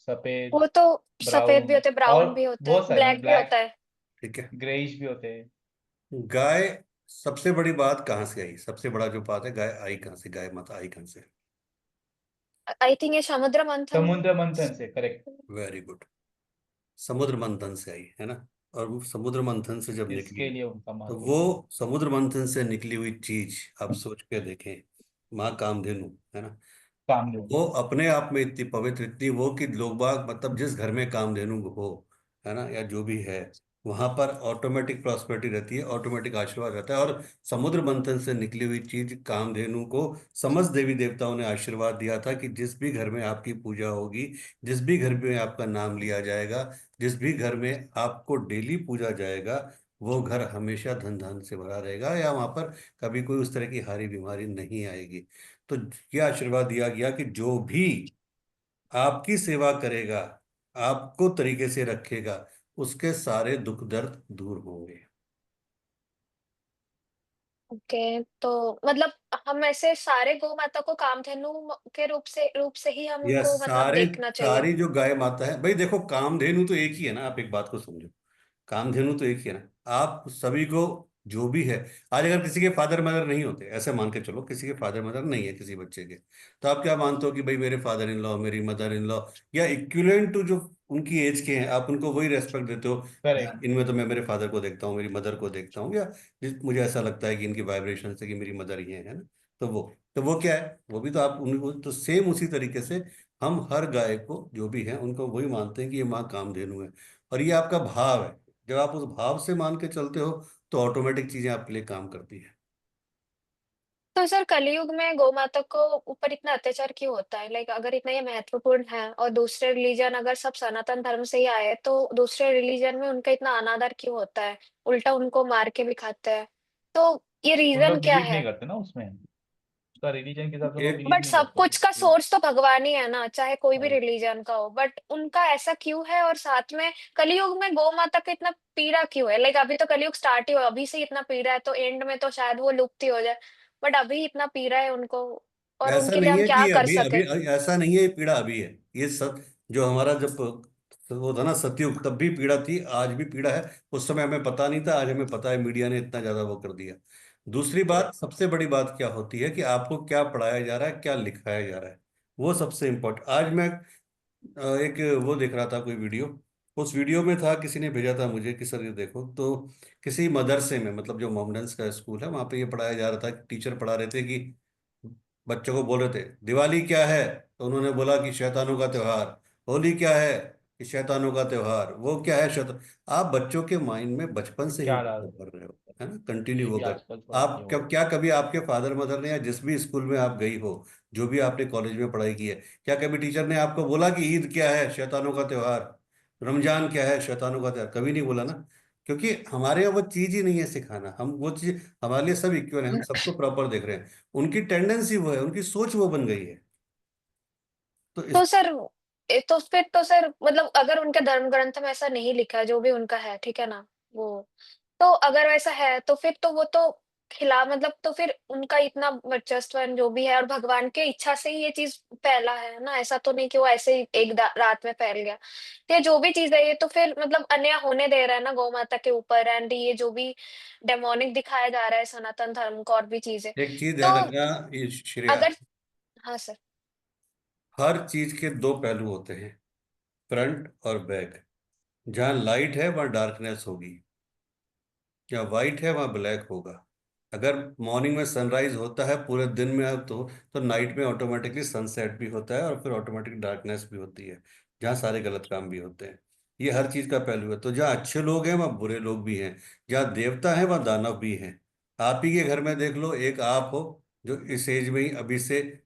सफेद। वो तो सफेद भी ब्राउन। होते हैं, और ब्राउन भी होता है, बहुत सारे मतलब ब्लैक भी ब्लैक, होता है। ठीक है। ग्रेइश भी होते हैं। गाय, सबसे बड़ी बात कहाँ से आई, सबसे बड़ा जो बात है, गाय आई कहाँ से, गाय माता आई कहाँ से? आई थिंक ये समुद्र मंथन। समुद्र मंथन से, करेक्ट। Very good. समुद्र मंथन से आई है ना। और वो समुद्र मंथन से जब निकली, इसके लिए उनका तो महत्व वो इतना। समुद्र मंथन से निकली हुई चीज आप सोच के देखें, माँ कामधेनु, है ना। काम नहीं। वो अपने आप में इतनी पवित्र, इतनी वो कि लोग बाग, मतलब जिस घर में कामधेनु हो, है ना, या जो भी है, वहां पर ऑटोमेटिक प्रॉस्पेरिटी रहती है, ऑटोमेटिक आशीर्वाद रहता है। और समुद्र मंथन से निकली हुई चीज कामधेनु को समस्त देवी देवताओं ने आशीर्वाद दिया था कि जिस भी घर में आपकी पूजा होगी, जिस भी घर में आपका नाम लिया जाएगा, जिस भी घर में आपको डेली पूजा जाएगा, वो घर हमेशा धन धान से भरा रहेगा, या वहां पर कभी कोई उस तरह की हारी बीमारी नहीं आएगी। तो ये आशीर्वाद दिया गया कि जो भी आपकी सेवा करेगा, आपको तरीके से रखेगा, उसके सारे दुख दर्द दूर होंगे। ओके, तो मतलब हम ऐसे सारे गौ माता को कामधेनु के रूप से ही हम यह उनको मतलब सारे, देखना चाहिए? सारी जो गाय माता है भाई, देखो कामधेनु तो एक ही है ना, आप एक बात को समझो। कामधेनु तो एक ही है ना। आप सभी को, जो भी है, आज अगर किसी के फादर मदर नहीं होते, ऐसे मान के चलो किसी के फादर मदर नहीं है किसी बच्चे के, तो आप क्या मानते हो कि भाई मेरे फादर इन लॉ, मेरी मदर इन लॉ, या इक्विवेलेंट टू जो उनकी एज के हैं, आप उनको वही रेस्पेक्ट देते हो? करेक्ट। यार, इनमें तो मैं मेरे फादर को देखता हूँ, मेरी मदर को देखता हूँ, या मुझे ऐसा लगता है कि इनकी वाइब्रेशन से कि मेरी मदर ही है ना। तो वो क्या है, वो भी तो आप उनको तो सेम उसी तरीके से हम हर गाय को जो भी है उनको वही मानते हैं कि ये माँ कामधेनु है। और ये आपका भाव है, जब आप उस भाव से मान के चलते हो तो ऑटोमेटिक चीजें आपके लिए काम करती है। तो सर कलयुग में गौ माता को ऊपर इतना अत्याचार क्यों होता है? लाइक अगर इतना ये महत्वपूर्ण है और दूसरे रिलीजन अगर सब सनातन धर्म से ही आए, तो दूसरे रिलीजन में उनका इतना अनादर क्यों होता है? उल्टा उनको मार के भी खाते हैं। तो ये उन रीजन लोग क्या बिलीव नहीं है? करते ना उसमें, उसका रिलीजन के हिसाब से लोग एक, बिलीव बट नहीं सब करते कुछ का कि। सोर्स तो भगवान ही है ना, चाहे कोई भी करेक्ट। रिलीजन का हो। बट उनका ऐसा क्यों है? और साथ में कलयुग में गौ माता का इतना पीड़ा क्यों है? लाइक अभी तो कलयुग स्टार्ट ही हुआ, अभी से ही इतना पीड़ा है, तो एंड में तो शायद वो लुप्त ही हो जाए। बट अभी इतना पीड़ा है उनको, और ऐसा उनके लिए नहीं हम है क्या कि कर अभी अभी, सके? ऐसा नहीं है ये पीड़ा अभी है। ये सब जो हमारा जब वो था ना सतयुग, तब भी पीड़ा थी, आज भी पीड़ा है। उस समय हमें पता नहीं था, आज हमें पता है, मीडिया ने इतना ज्यादा वो कर दिया। दूसरी बात, करेक्ट। सबसे बड़ी बात क्या होती है कि आपको क्या पढ़ाया जा रहा है, क्या लिखाया जा रहा है, वो सबसे इम्पोर्टेंट। आज मैं एक वो देख रहा था कोई वीडियो, उस वीडियो में था, किसी ने भेजा था मुझे कि सर ये देखो, तो किसी मदरसे में, मतलब जो मोमेडन्स का स्कूल है, वहां पे ये पढ़ाया जा रहा था, टीचर पढ़ा रहे थे कि बच्चों को बोल रहे थे दिवाली क्या है, तो उन्होंने बोला कि शैतानों का त्योहार। होली क्या है, कि शैतानों का त्योहार। वो क्या है, शैतान। आप बच्चों के माइंड में बचपन से ही क्या वो डाल। सब कर रहे हो, है ना, कंटिन्यू वो ये कर। आजकल थोड़ा ये आप हो क्या रहा है। क्या कभी आपके फादर मदर ने या जिस भी स्कूल में आप गई हो, जो भी आपने कॉलेज में पढ़ाई की है, क्या कभी टीचर ने आपको बोला कि ईद क्या है, शैतानों का त्योहार, रमजान क्या है, शैतानों का त्योहार? कभी नहीं बोला ना, क्योंकि हमारे यहाँ वो चीज ही नहीं है सिखाना। हम वो चीज, हमारे लिए सब इक्वल है, हम सबको प्रॉपर देख रहे हैं। उनकी टेंडेंसी वो है, उनकी सोच वो बन गई है। तो इस तो सर तो फिर तो सर मतलब अगर उनके धर्म ग्रंथ में ऐसा नहीं लिखा है जो भी उनका है, ठीक है ना, वो तो अगर वैसा है तो फिर तो वो तो खिला मतलब तो फिर उनका इतना वर्चस्व जो भी है और भगवान के इच्छा से ही ये चीज फैला है ना, ऐसा तो नहीं कि वो ऐसे ही एक रात में फैल गया। तो ये जो भी चीज है ये तो फिर मतलब अन्याय होने दे रहा है ना गौ माता के ऊपर, एंड ये जो भी डेमोनिक दिखाया जा रहा है सनातन धर्म को और भी चीजें। एक चीज तो ध्यान रखना, ये श्रेया, अगर हाँ सर। हर चीज के दो पहलू होते हैं, फ्रंट और बैक। जहाँ लाइट है वहाँ डार्कनेस होगी, जहाँ वाइट है वहाँ ब्लैक होगा। अगर मॉर्निंग में सनराइज होता है पूरे दिन में, अब तो नाइट में ऑटोमेटिकली सनसेट भी होता है और फिर ऑटोमेटिक डार्कनेस भी होती है, जहाँ सारे गलत काम भी होते हैं। ये हर चीज का पहलू है। तो जहाँ अच्छे लोग हैं वहाँ बुरे लोग भी हैं, जहाँ देवता है वहाँ दानव भी हैं। आप ही के घर में देख लो, एक आप हो जो इस एज में ही अभी से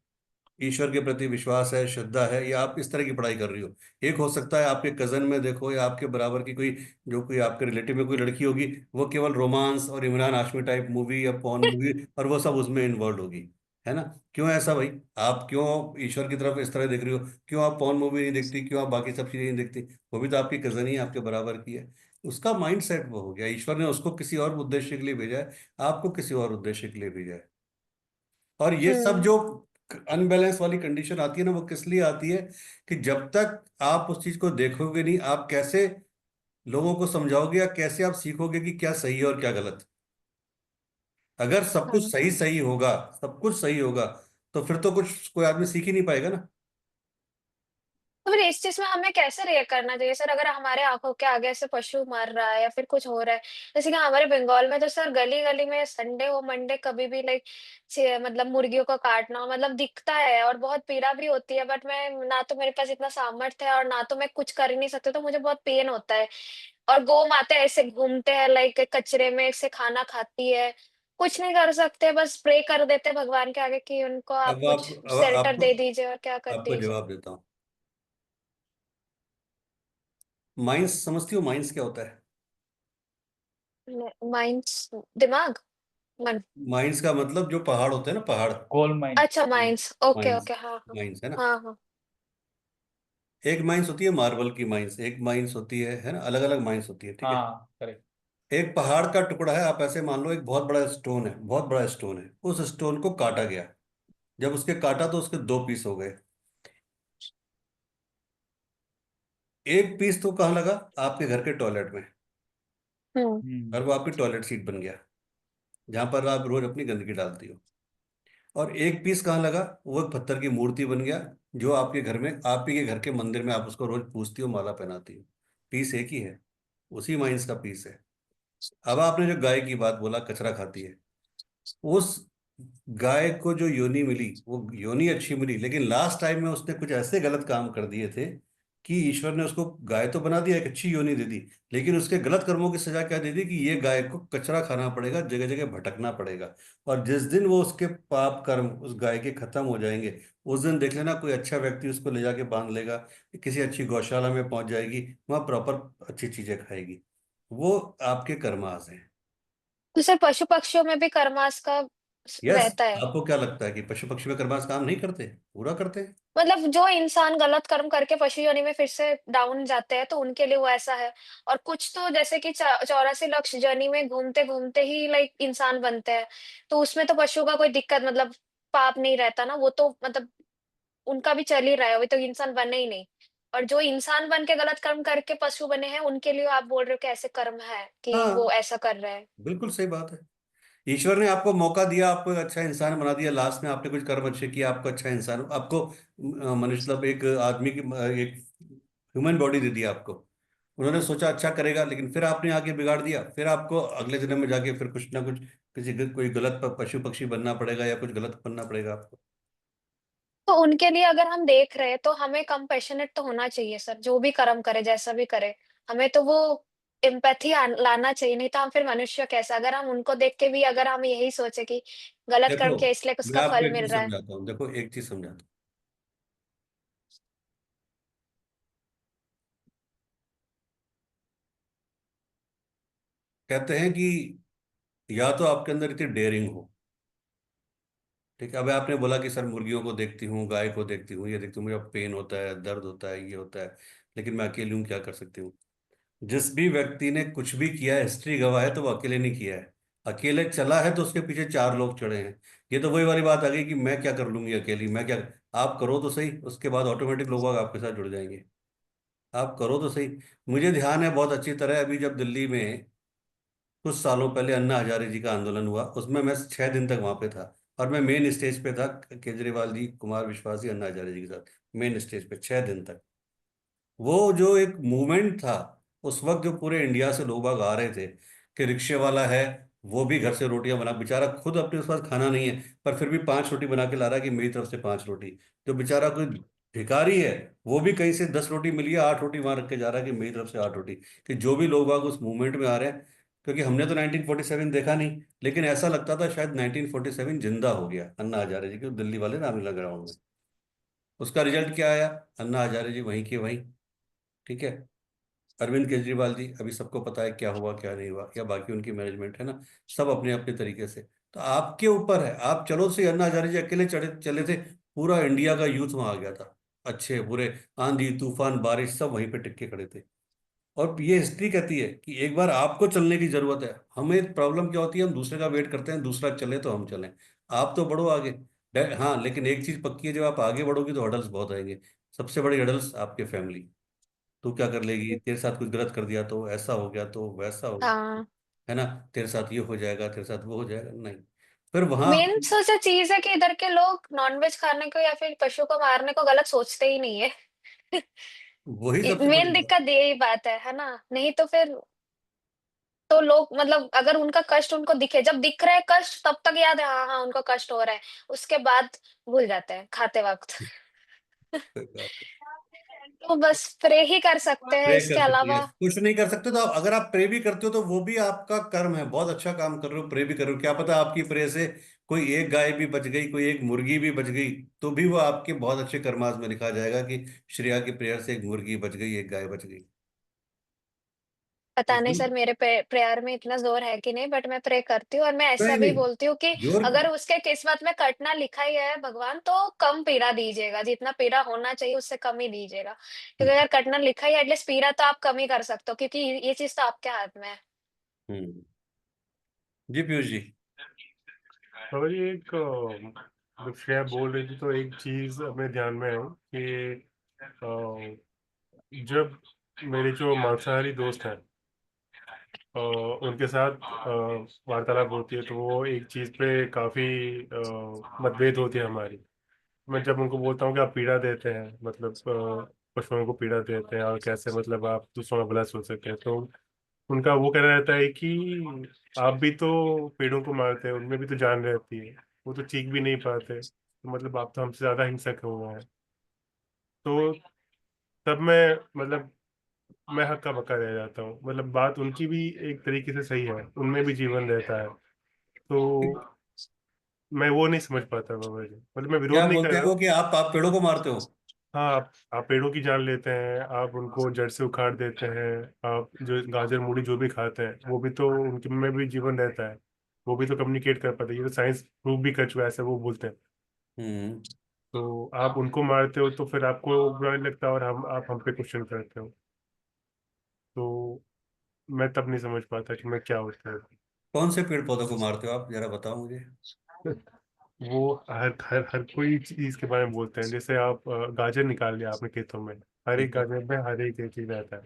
ईश्वर के प्रति विश्वास है, श्रद्धा है, या आप इस तरह की पढ़ाई कर रही हो। एक हो सकता है आपके कजन में देखो, या आपके बराबर की कोई, जो कोई आपके रिलेटिव में कोई लड़की होगी, वो केवल रोमांस और इमरान हाशमी टाइप मूवी या पॉर्न मूवी, और वो सब उसमें इन्वॉल्व होगी, है ना। क्यों ऐसा भाई? आप क्यों ईश्वर की तरफ इस तरह देख रही हो? क्यों आप पॉर्न मूवी नहीं देखती? क्यों आप बाकी सब चीजें नहीं देखती? वो भी तो आपकी कजन ही है, आपके बराबर की है। उसका माइंड सेट वो हो गया, ईश्वर ने उसको किसी और उद्देश्य के लिए भेजा है, आपको किसी और उद्देश्य के लिए भेजा है। और ये सब हम्म। जो अनबैलेंस वाली कंडीशन आती है ना, वो किस लिए आती है? कि जब तक आप उस चीज को देखोगे नहीं, आप कैसे लोगों को समझाओगे, या कैसे आप सीखोगे कि क्या सही है और क्या गलत? अगर सब कुछ हाँ, सही सही होगा, सब कुछ सही होगा, तो फिर तो कुछ कोई आदमी सीख ही नहीं पाएगा ना। तो फिर इस चीज में हमें कैसे रिएक्ट करना चाहिए सर, अगर हमारे आंखों के आगे ऐसे पशु मर रहा है या फिर कुछ हो रहा है? जैसे कि हमारे बंगाल में तो सर गली गली में संडे हो मंडे कभी भी लाइक मतलब मुर्गियों को काटना मतलब दिखता है और बहुत पीड़ा भी होती है, बट मैं ना तो मेरे पास इतना सामर्थ्य है और ना तो मैं कुछ कर ही नहीं सकती, तो मुझे बहुत पेन होता है। और गौ माता ऐसे घूमते हैं लाइक कचरे में से खाना खाती है, कुछ नहीं कर सकते, बस प्रे कर देते हैं भगवान के आगे कि उनको आप अब कुछ आप अब शेल्टर आपको दे दीजिए और क्या कर आपको दीजिए। जवाब देता हूँ। माइंस समझती हो? माइंस क्या होता है? माइंड्स, दिमाग, मन। माइंस का मतलब जो पहाड़ होते हैं ना, पहाड़। Coal mine. अच्छा माइंड्स, ओके माइंस, ओके, हाँ हाँ। माइंस है ना। हाँ हाँ। एक माइंस होती है मार्बल की माइंस, एक माइंस होती है ना, अलग अलग माइंस होती है, ठीक है। हाँ करेक्ट। एक पहाड़ का टुकड़ा है, आप ऐसे मान लो, एक बहुत बड़ा स्टोन है, बहुत बड़ा स्टोन है, उस स्टोन को काटा गया। जब उसके काटा तो उसके दो पीस हो गए। एक पीस तो कहाँ लगा? आपके घर के टॉयलेट में, हम्म। और वो आपकी टॉयलेट सीट बन गया, जहां पर आप रोज अपनी गंदगी डालती हो। और एक पीस कहाँ लगा? वो एक पत्थर की मूर्ति बन गया, जो आपके घर में, आप ही के घर के मंदिर में आप उसको रोज पूजती हो, माला पहनाती हो। पीस एक ही है, उसी माइंस का पीस है। अब आपने जो गाय की बात बोला, कचरा खाती है, उस गाय को जो योनि मिली, वो योनि अच्छी मिली, लेकिन लास्ट टाइम में उसने कुछ ऐसे गलत काम कर दिए थे कि ईश्वर ने उसको गाय तो बना दिया, एक अच्छी योनि दे दी, लेकिन उसके गलत कर्मों की सजा क्या दे दी? कि ये गाय को कचरा खाना पड़ेगा, जगह जगह भटकना पड़ेगा। और जिस दिन वो उसके पाप कर्म उस गाय के खत्म हो जाएंगे, उस दिन देख लेना, कोई अच्छा व्यक्ति उसको ले जाके बांध लेगा, किसी अच्छी गौशाला में पहुंच जाएगी, वहां प्रॉपर अच्छी चीजें खाएगी। वो आपके कर्मास हैं। तो सर पशु पक्षियों में भी कर्मास का यस। रहता है? आपको क्या लगता है कि पशु पक्षी में कर्मास काम नहीं करते? पूरा करते हैं। मतलब जो इंसान गलत कर्म करके पशु योनि में फिर से डाउन जाते हैं तो उनके लिए वो ऐसा है, और कुछ तो जैसे कि 84 लाख जर्नी में घूमते घूमते ही लाइक इंसान बनते हैं, तो उसमें तो पशु का कोई दिक्कत मतलब पाप नहीं रहता ना, वो तो मतलब उनका भी चल ही रहा है, अभी तो इंसान बने ही नहीं। और जो इंसान बन के गलत कर्म करके पशु बने हैं उनके लिए आप बोल रहे हो कि ऐसे कर्म है कि वो हाँ, ऐसा कर रहे हैं? बिल्कुल सही बात है। ईश्वर ने आपको मौका दिया, आपको एक अच्छा इंसान बना दिया, लास्ट में आपने कुछ कर्म अच्छे किए, आपको अच्छा इंसान, आपको मनुष्य मतलब एक आदमी की एक ह्यूमन बॉडी दे दिया आपको। उन्होंने सोचा अच्छा करेगा, लेकिन फिर आपने आगे बिगाड़ दिया, फिर आपको अगले जन्म में जाके फिर कुछ ना कुछ, कोई गलत पशु पक्षी बनना पड़ेगा, या कुछ गलत बनना पड़ेगा आपको। तो उनके लिए अगर हम देख रहे हैं तो हमें कंपैशनेट तो होना चाहिए सर, जो भी कर्म करे जैसा भी करे, हमें तो वो एम्पैथी लाना चाहिए, नहीं तो हम फिर मनुष्य कैसे, अगर हम उनको देख के भी अगर हम यही सोचे कि गलत देखो, कर्म किया इसलिए मैं उसका आपको फल एक मिल चीज रहा है। समझाता हूँ, देखो एक चीज समझाता हूँ। कहते हैं कि या तो आपके अंदर इतनी डेयरिंग हो, ठीक है। अब आपने बोला कि सर मुर्गियों को देखती हूँ, गाय को देखती हूँ, ये देखती हूँ, मुझे पेन होता है, दर्द होता है, ये होता है, लेकिन मैं अकेली हूँ, क्या कर सकती हूँ। जिस भी व्यक्ति ने कुछ भी किया है, हिस्ट्री गवाह है, तो वो अकेले नहीं किया है। अकेले चला है तो उसके पीछे चार लोग चढ़े हैं। ये तो वही वाली बात आ गई कि मैं क्या कर लूंगी अकेली, मैं क्या। आप करो तो सही, उसके बाद ऑटोमेटिक लोग आपके साथ जुड़ जाएंगे। आप करो तो सही। मुझे ध्यान है बहुत अच्छी तरह, अभी जब दिल्ली में कुछ सालों पहले अन्ना हजारे जी का आंदोलन हुआ, उसमें मैं 6 दिन तक वहां पे था। और मैं मेन स्टेज पे था, केजरीवाल जी, कुमार विश्वास जी, अन्ना हजारे जी के साथ मेन स्टेज पे 6 दिन तक। वो जो एक मूवमेंट था, उस वक्त जो पूरे इंडिया से लोग बाग आ रहे थे, कि रिक्शे वाला है, वो भी घर से रोटियां बना, बेचारा खुद अपने पास खाना नहीं है, पर फिर भी 5 रोटी बना के ला रहा है कि मेरी तरफ से 5 रोटी। जो बेचारा कोई भिखारी है, वो भी कहीं से 10 रोटी मिली है, 8 रोटी वहां रख के जा रहा है कि मेरी तरफ से 8 रोटी। कि जो भी लोग बाग उस मूवमेंट में आ रहे हैं, क्योंकि हमने तो 1947 देखा नहीं, लेकिन ऐसा लगता था शायद 1947 जिंदा हो गया अन्ना हजारे जी के दिल्ली वाले रामलीला ग्राउंड में। उसका रिजल्ट क्या आया? अन्ना हजारे जी वहीं के वहीं, ठीक है। अरविंद केजरीवाल जी, अभी सबको पता है क्या हुआ क्या नहीं हुआ, या बाकी उनकी मैनेजमेंट है ना, सब अपने अपने तरीके से। तो आपके ऊपर है, आप चलो से। अन्ना हजारे जी अकेले चढ़े चले थे, पूरा इंडिया का यूथ वहां आ गया था, अच्छे बुरे, आंधी तूफान बारिश सब वहीं पे टिक के खड़े थे। और ये हिस्ट्री कहती है कि एक बार आपको चलने की जरूरत है। हमें प्रॉब्लम क्या होती है, हम दूसरे का वेट करते हैं, दूसरा चले तो हम चलें। आप तो बढ़ो आगे। हाँ, लेकिन एक चीज पक्की है, जब आप आगे बढ़ोगे तो हडल्स बहुत आएंगे। सबसे बड़ी हडल्स आपके फैमिली। तू क्या कर लेगी, तेरे साथ कुछ गलत कर दिया तो ऐसा हो गया, तो वैसा हो गया, हाँ, है ना। तेरे साथ ये हो जाएगा, तेरे साथ वो हो जाएगा, नहीं। फिर वहां मेन सोचा चीज है कि इधर के लोग नॉनवेज खाने को या फिर पशु को मारने को गलत सोचते ही नहीं है। वही सबसे मेन बड़ी बात। दिक्कत यही बात है ना, नहीं तो फिर तो लोग मतलब अगर उनका कष्ट उनको दिखे, जब दिख रहा है कष्ट तब तक याद है, हाँ हाँ उनको कष्ट हो रहा है, उसके बाद भूल जाते हैं खाते वक्त। कोई बात नहीं। तो बस प्रे ही कर सकते हैं प्रे इसके कर सकती है, अलावा। कुछ नहीं कर सकते। तो अगर आप प्रे भी करते हो तो वो भी आपका कर्म है, बहुत अच्छा काम कर रहे हो, प्रे भी कर रहे हो। क्या पता आपकी प्रे से कोई एक गाय भी बच गई, कोई एक मुर्गी भी बच गई, तो भी वो आपके बहुत अच्छे कर्मास में लिखा जाएगा कि श्रेया की प्रेयर से एक मुर्गी बच गई, एक गाय बच गई। पता नहीं जो सर मेरे प्रेयर में इतना जोर है कि नहीं, बट मैं प्रे करती हूँ और मैं ऐसा नहीं भी नहीं, बोलती हूँ कि जोर। अगर उसके किस्मत में कटना लिखा ही है भगवान, तो कम पीड़ा दीजिएगा, जितना पीड़ा होना चाहिए उससे कम ही दीजिएगा, क्योंकि अगर कटना लिखा ही है एटलीस्ट पीड़ा तो आप कम ही कर सकते हो, क्योंकि ये चीज तो आपके हाथ में है। हम्म। जी पीयूष जी। और ये एक जब श्रेया बोल रही थी तो एक चीज अपने ध्यान में है कि जब मेरे जो मांसाहारी दोस्त हैं उनके साथ वार्तालाप होती है, तो वो एक चीज पे काफी मतभेद होती है हमारी। मैं जब उनको बोलता हूँ कि आप पीड़ा देते हैं, मतलब पशुओं को पीड़ा देते हैं और कैसे मतलब आप दूसरों का भला सोच सकते हैं, तो उनका वो कहना रहता है कि आप भी तो पेड़ों को मारते हैं, उनमें भी तो जान रहती है, वो तो चीख भी नहीं पाते, तो मतलब आप तो हमसे ज्यादा हिंसक हो गए हैं। तो तब मैं मतलब मैं हक्का बक्का रह जाता हूँ, मतलब बात उनकी भी एक तरीके से सही है, उनमें भी जीवन रहता है। तो मैं वो नहीं समझ पाता बाबा जी, मतलब मैं विरोध क्या नहीं कर बोलते रहा। हो कि आप पेड़ों को मारते हो? हाँ, आप पेड़ों की जान लेते हैं, आप उनको जड़ से उखाड़ देते हैं। आप जो गाजर मूली जो भी खाते हैं, वो भी तो उनके में भी जीवन रहता है, वो भी तो कम्युनिकेट कर पाते हैं, ये तो साइंस प्रूव भी कर चुका है, ऐसा वो बोलते हैं। हम्म। तो आप उनको मारते हो तो फिर आपको बुरा नहीं लगता, और आप हम पे क्वेश्चन करते हो, तो मैं तब नहीं समझ पाता कि मैं क्या होता है। कौन से पेड़ पौधों को मारते हो आप, जरा बताओ मुझे। वो हर कोई चीज के बारे में बोलते हैं, जैसे आप गाजर निकाल लिया आपने खेतों में, हर एक ठीक है। गाजर में हर एक चीज रहता है।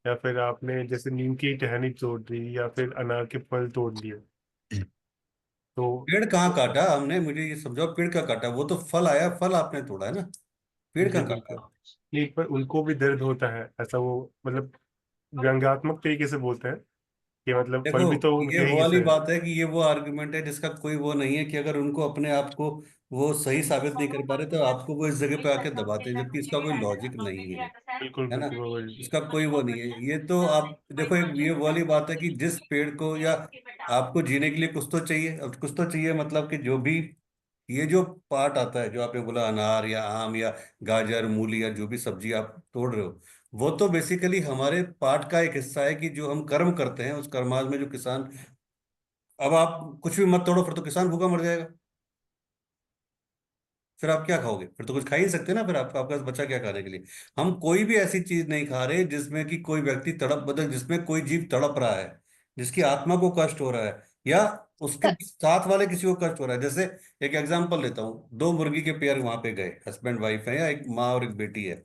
या फिर आपने जैसे नीम की टहनी तोड़ दी, या फिर अनार के फल तोड़ लिए, तो पेड़ कहाँ काटा हमने, मुझे ये समझाओ, पेड़ का काटा? वो तो फल आया, फल आपने तोड़ा है ना, पेड़ जी कहाँ बिल्कुल। काटा? नहीं, पर उनको भी दर्द होता है, ऐसा वो मतलब व्यंग्यात्मक तरीके से बोलते हैं कि मतलब देखो, फल भी तो ये उनके वो ही वाली से है। बात है कि ये वो आर्गुमेंट है जिसका कोई वो नहीं है, कि अगर उनको अपने आप को वो सही साबित नहीं कर पा रहे तो आपको वो इस जगह पे आके दबाते हैं, जबकि इसका कोई लॉजिक नहीं बिल्कुल है ना। बिल्कुल वही। इसका कोई वो नहीं है। ये तो आप देखो, एक ये वाली बात है कि जिस पेड़ को, या आपको जीने के लिए कुछ तो चाहिए, अब कुछ तो चाहिए मतलब कि जो भी ये जो पार्ट आता है, जो आपने बोला अनार या आम या गाजर मूली या जो भी सब्जी आप तोड़ रहे हो, वो तो बेसिकली हमारे पार्ट का एक हिस्सा है कि जो हम कर्म करते हैं उस कर्माज में जो किसान। अब आप कुछ भी मत तोड़ो, फिर तो किसान भूखा मर जाएगा। फिर आप क्या खाओगे? फिर तो कुछ खा ही नहीं सकते ना। फिर आपका आपका बचा क्या खाने के लिए? हम कोई भी ऐसी चीज नहीं खा रहे जिसमें कि कोई व्यक्ति तड़प, मतलब जिसमें कोई जीव तड़प रहा है, जिसकी आत्मा को कष्ट हो रहा है, या उसके साथ वाले किसी को कष्ट हो रहा है। जैसे एक एग्जांपल लेता हूँ, दो मुर्गी के पेयर वहां पे गए, हस्बैंड वाइफ है, या एक माँ और एक बेटी है।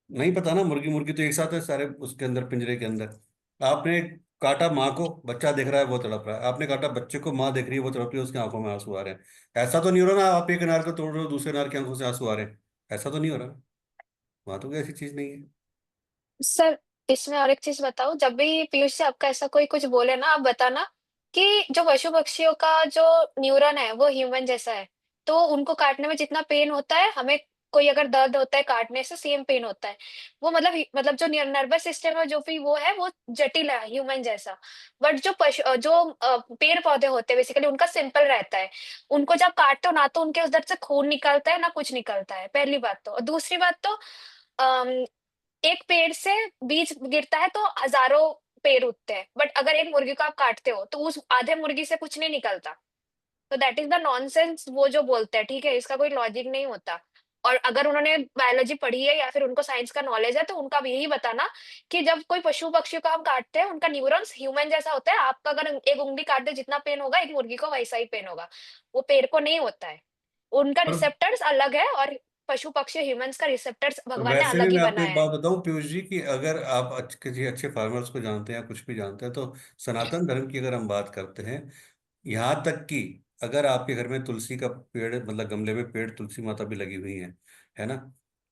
नहीं पता ना, मुर्गी मुर्गी तो एक साथ है सारे उसके अंदर, पिंजरे के अंदर। आपने काटा माँ को, बच्चा देख रहा है वो तड़प रहा है। आपने काटा बच्चे को, माँ देख रही है वो तड़प रही है, उसकी आंखों में आंसू आ रहे हैं। ऐसा तो नहीं हो रहा ना आप एक अनार को तोड़ रहे हो, दूसरे अनार की आंखों से आंसू आ रहे हैं? ऐसा तो नहीं हो रहा ना। वहां तो कोई ऐसी चीज नहीं है। सर इसमें और एक चीज बताओ, जब भी पीयूष से आपका ऐसा कोई कुछ बोले ना, आप बताना कि जो पशु पक्षियों का जो न्यूरॉन है वो ह्यूमन जैसा है। तो उनको काटने में जितना पेन होता है, हमें कोई अगर दर्द होता है काटने से, सेम पेन होता है। वो मतलब जो नर्वस सिस्टम है जो भी वो है, वो जटिल है ह्यूमन जैसा। बट जो पेड़ पौधे होते हैं बेसिकली उनका सिंपल रहता है। उनको जब काटते हो ना, तो उनके उधर से खून निकलता है ना कुछ निकलता है, पहली बात तो। और दूसरी बात तो एक पेड़ से बीज गिरता है तो हजारों पेड़ उगते हैं, बट अगर एक मुर्गी को आप काटते हो तो उस आधे मुर्गी से कुछ नहीं निकलता। तो दैट इज द नॉनसेंस वो जो बोलते हैं, ठीक है, इसका कोई लॉजिक नहीं होता। और अगर उन्होंने बायोलॉजी पढ़ी है या फिर उनको साइंस का नॉलेज है, तो उनका भी यही बताना कि जब कोई पशु पक्षी को हम काटते हैं, उनका न्यूरॉन्स ह्यूमन जैसा होता है। आपका अगर एक उंगली काट दे, जितना पेन होगा एक मुर्गी को वैसा ही पेन होगा। वो पेड़ को नहीं होता है। उनका और रिसेप्टर्स अलग है, और पशु पक्षी ह्यूमंस का रिसेप्टर्स भगवान ने वैसे भी अलग ही मैं आपको एक बनाया है। बात बताऊं पीयूष जी, कि अगर आप किसी अच्छे फार्मर्स को जानते हैं या कुछ भी जानते हैं, तो सनातन धर्म की अगर हम बात करते हैं, यहाँ तक कि अगर आपके घर में तुलसी का पेड़, मतलब गमले में पेड़ तुलसी माता भी लगी हुई है ना,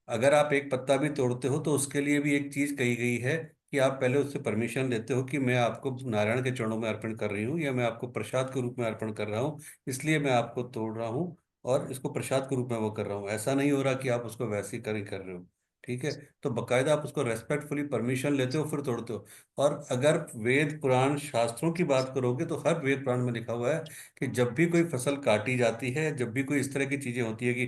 अगर आप एक पत्ता भी तोड़ते हो तो उसके लिए भी एक चीज कही गई है कि आप पहले उससे परमिशन लेते हो कि मैं आपको नारायण के चरणों में अर्पण कर रही हूँ, या मैं आपको प्रसाद के रूप में अर्पण कर रहा हूँ, इसलिए मैं आपको तोड़ रहा हूँ और इसको प्रसाद के रूप में वो कर रहा हूँ। ऐसा नहीं हो रहा कि आप उसको वैसे ही कर रहे हो। ठीक है। तो बकायदा आप उसको रेस्पेक्टफुली परमिशन लेते हो फिर तोड़ते हो। और अगर वेद पुराण शास्त्रों की बात करोगे तो हर वेद पुराण में लिखा हुआ है कि जब भी कोई फसल काटी जाती है, जब भी कोई इस तरह की चीजें होती है कि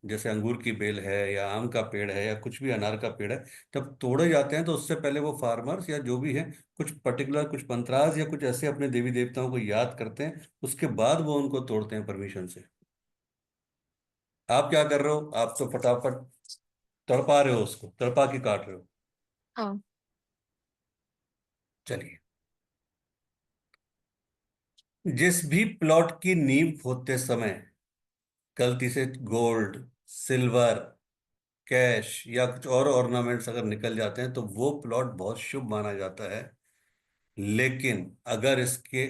जैसे अंगूर की बेल है या आम का पेड़ है या कुछ भी अनार का पेड़ है, जब तोड़े जाते हैं तो उससे पहले वो फार्मर्स या जो भी है कुछ पर्टिकुलर, कुछ मंत्रास या कुछ ऐसे अपने देवी देवताओं को याद करते हैं, उसके बाद वो उनको तोड़ते हैं परमिशन से। आप क्या कर रहे हो? आप तो फटाफट तड़पा रहे हो, उसको तड़पा के काट रहे हो। हाँ। चलिए, जिस भी प्लॉट की नींव खोदते समय गलती से गोल्ड, सिल्वर, कैश या कुछ और ऑर्नामेंट्स अगर निकल जाते हैं तो वो प्लॉट बहुत शुभ माना जाता है। लेकिन अगर इसके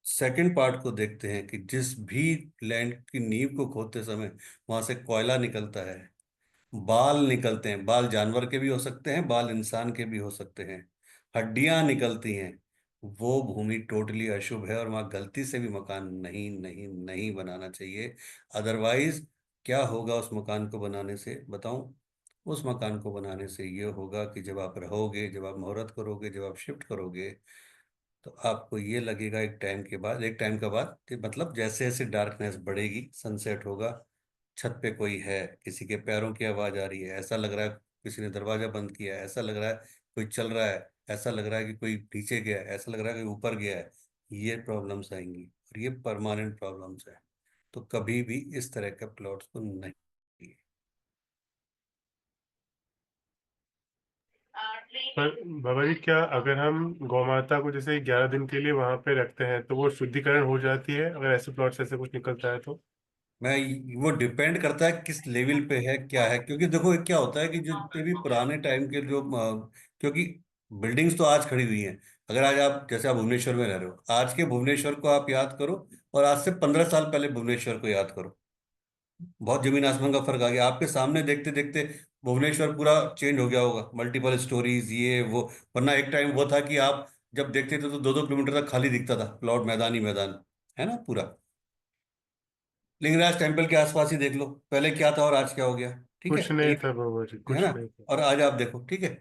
सेकंड पार्ट को देखते हैं कि जिस भी लैंड की नींव को खोदते समय वहां से कोयला निकलता है, बाल निकलते हैं, बाल जानवर के भी हो सकते हैं, बाल इंसान के भी हो सकते हैं, हड्डियां निकलती हैं, वो भूमि टोटली अशुभ है और वहां गलती से भी मकान नहीं नहीं नहीं बनाना चाहिए। अदरवाइज क्या होगा उस मकान को बनाने से बताऊं? उस मकान को बनाने से ये होगा कि जब आप रहोगे, जब आप मुहूर्त करोगे, जब आप शिफ्ट करोगे, तो आपको ये लगेगा एक टाइम के बाद, एक टाइम का बाद कि मतलब जैसे जैसे डार्कनेस बढ़ेगी, सनसेट होगा, छत पे कोई है, किसी के पैरों की आवाज आ रही है, ऐसा लग रहा है किसी ने दरवाजा बंद किया है, ऐसा लग रहा है कोई चल रहा है, ऐसा लग रहा है कि कोई नीचे गया है, ऐसा लग रहा है कोई ऊपर गया है, ये प्रॉब्लम्स आएंगी और ये परमानेंट प्रॉब्लम्स है। तो कभी भी इस तरह के प्लॉट्स को नहीं। पर बाबा जी, क्या अगर हम गौ माता को जैसे 11 दिन के लिए वहां पे रखते हैं तो वो शुद्धिकरण हो जाती है, अगर ऐसे प्लॉट से ऐसे कुछ निकलता है तो? मैं वो डिपेंड करता है किस लेवल पे है, क्या है, क्योंकि देखो एक क्या होता है कि जो जितने भी पुराने टाइम के जो क्योंकि बिल्डिंग्स तो आज खड़ी हुई हैं। अगर आज आप, जैसे आप भुवनेश्वर में रह रहे हो, आज के भुवनेश्वर को आप याद करो और आज से 15 साल पहले भुवनेश्वर को याद करो, बहुत जमीन आसमान का फर्क आ गया आपके सामने देखते देखते। भुवनेश्वर पूरा चेंज हो गया होगा, मल्टीपल स्टोरीज, ये वो। वरना एक टाइम वो था कि आप जब देखते थे तो 2-2 किलोमीटर तक खाली दिखता था, प्लॉट मैदान ही मैदान, है ना पूरा। लिंगराज टेम्पल के आसपास ही देख लो, पहले क्या था और आज क्या हो गया। ठीक है, कुछ नहीं था बाबा जी, है कुछ ना। नहीं था। और आज आप देखो, ठीक है।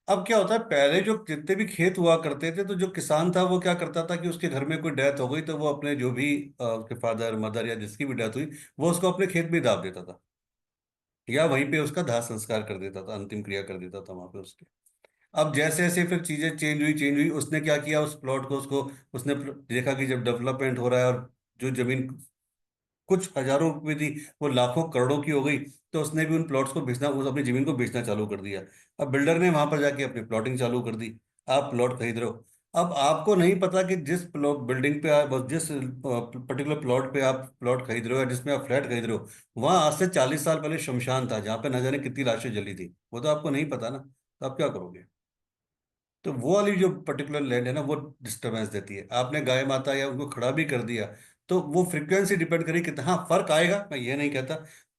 अब क्या होता है, पहले जो जितने भी खेत हुआ करते थे तो जो किसान था वो क्या करता था कि उसके घर में कोई डेथ हो गई तो वो अपने जो भी उसके फादर मदर या जिसकी भी डेथ हुई, वो उसको अपने खेत में ही दाब देता था, या वहीं पे उसका दाह संस्कार कर देता था, अंतिम क्रिया कर देता था वहां पे उसके। अब जैसे जैसे फिर चीजें चेंज हुई, उसने क्या किया, उस प्लॉट को उसको उसने देखा कि जब डेवलपमेंट हो रहा है और जो जमीन कुछ हजारों रुपए थी वो लाखों करोड़ों की हो गई, तो उसने भी उन प्लॉट्स को बेचना, उस अपनी जमीन को बेचना चालू कर दिया। अब बिल्डर ने वहां पर जाके अपनी प्लॉटिंग चालू कर दी। आप प्लॉट खरीद रहे हो। अब आपको नहीं पता कि जिस प्लॉट बिल्डिंग पे आप, जिस पर्टिकुलर प्लॉट पे आप प्लॉट खरीद रहे हो या जिसमें आप फ्लैट खरीद रहे हो, वहां आज से 40 साल पहले शमशान था जहां पे न जाने कितनी लाशें जली थी, वो तो आपको नहीं पता ना, तो आप क्या करोगे। तो वो वाली जो पर्टिकुलर लैंड है ना, वो डिस्टरबेंस देती है। आपने गाय माता या उनको खड़ा भी कर दिया, तो वो फ्रीक्वेंसी डिपेंड करी कितना, हाँ फर्क आएगा, मैं ये नहीं कहता।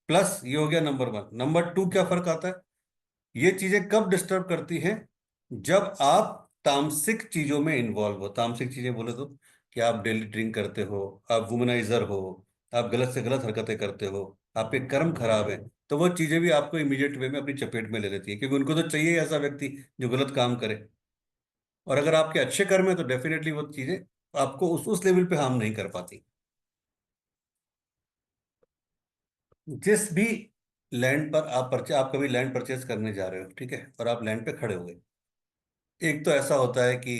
प्लस ये हो गया नंबर वन। नंबर टू क्या फर्क आता है, ये चीजें कब डिस्टर्ब करती हैं, जब आप तामसिक चीजों में इन्वॉल्व हो। तामसिक चीजें बोले तो कि आप डेली ड्रिंक करते हो, आप वुमनाइजर हो, आप गलत से गलत हरकतें करते हो, आपके कर्म खराब है, तो वो चीजें भी आपको इमीडिएट वे में अपनी चपेट में ले लेती है, क्योंकि उनको तो चाहिए ऐसा व्यक्ति जो गलत काम करे। और अगर आपके अच्छे कर्म है तो डेफिनेटली वो चीजें आपको उस लेवल पे हार्म नहीं कर पाती। जिस भी लैंड पर आप कभी लैंड परचेज करने जा रहे हो, ठीक है, और आप लैंड पे खड़े हो गए, एक तो ऐसा होता है कि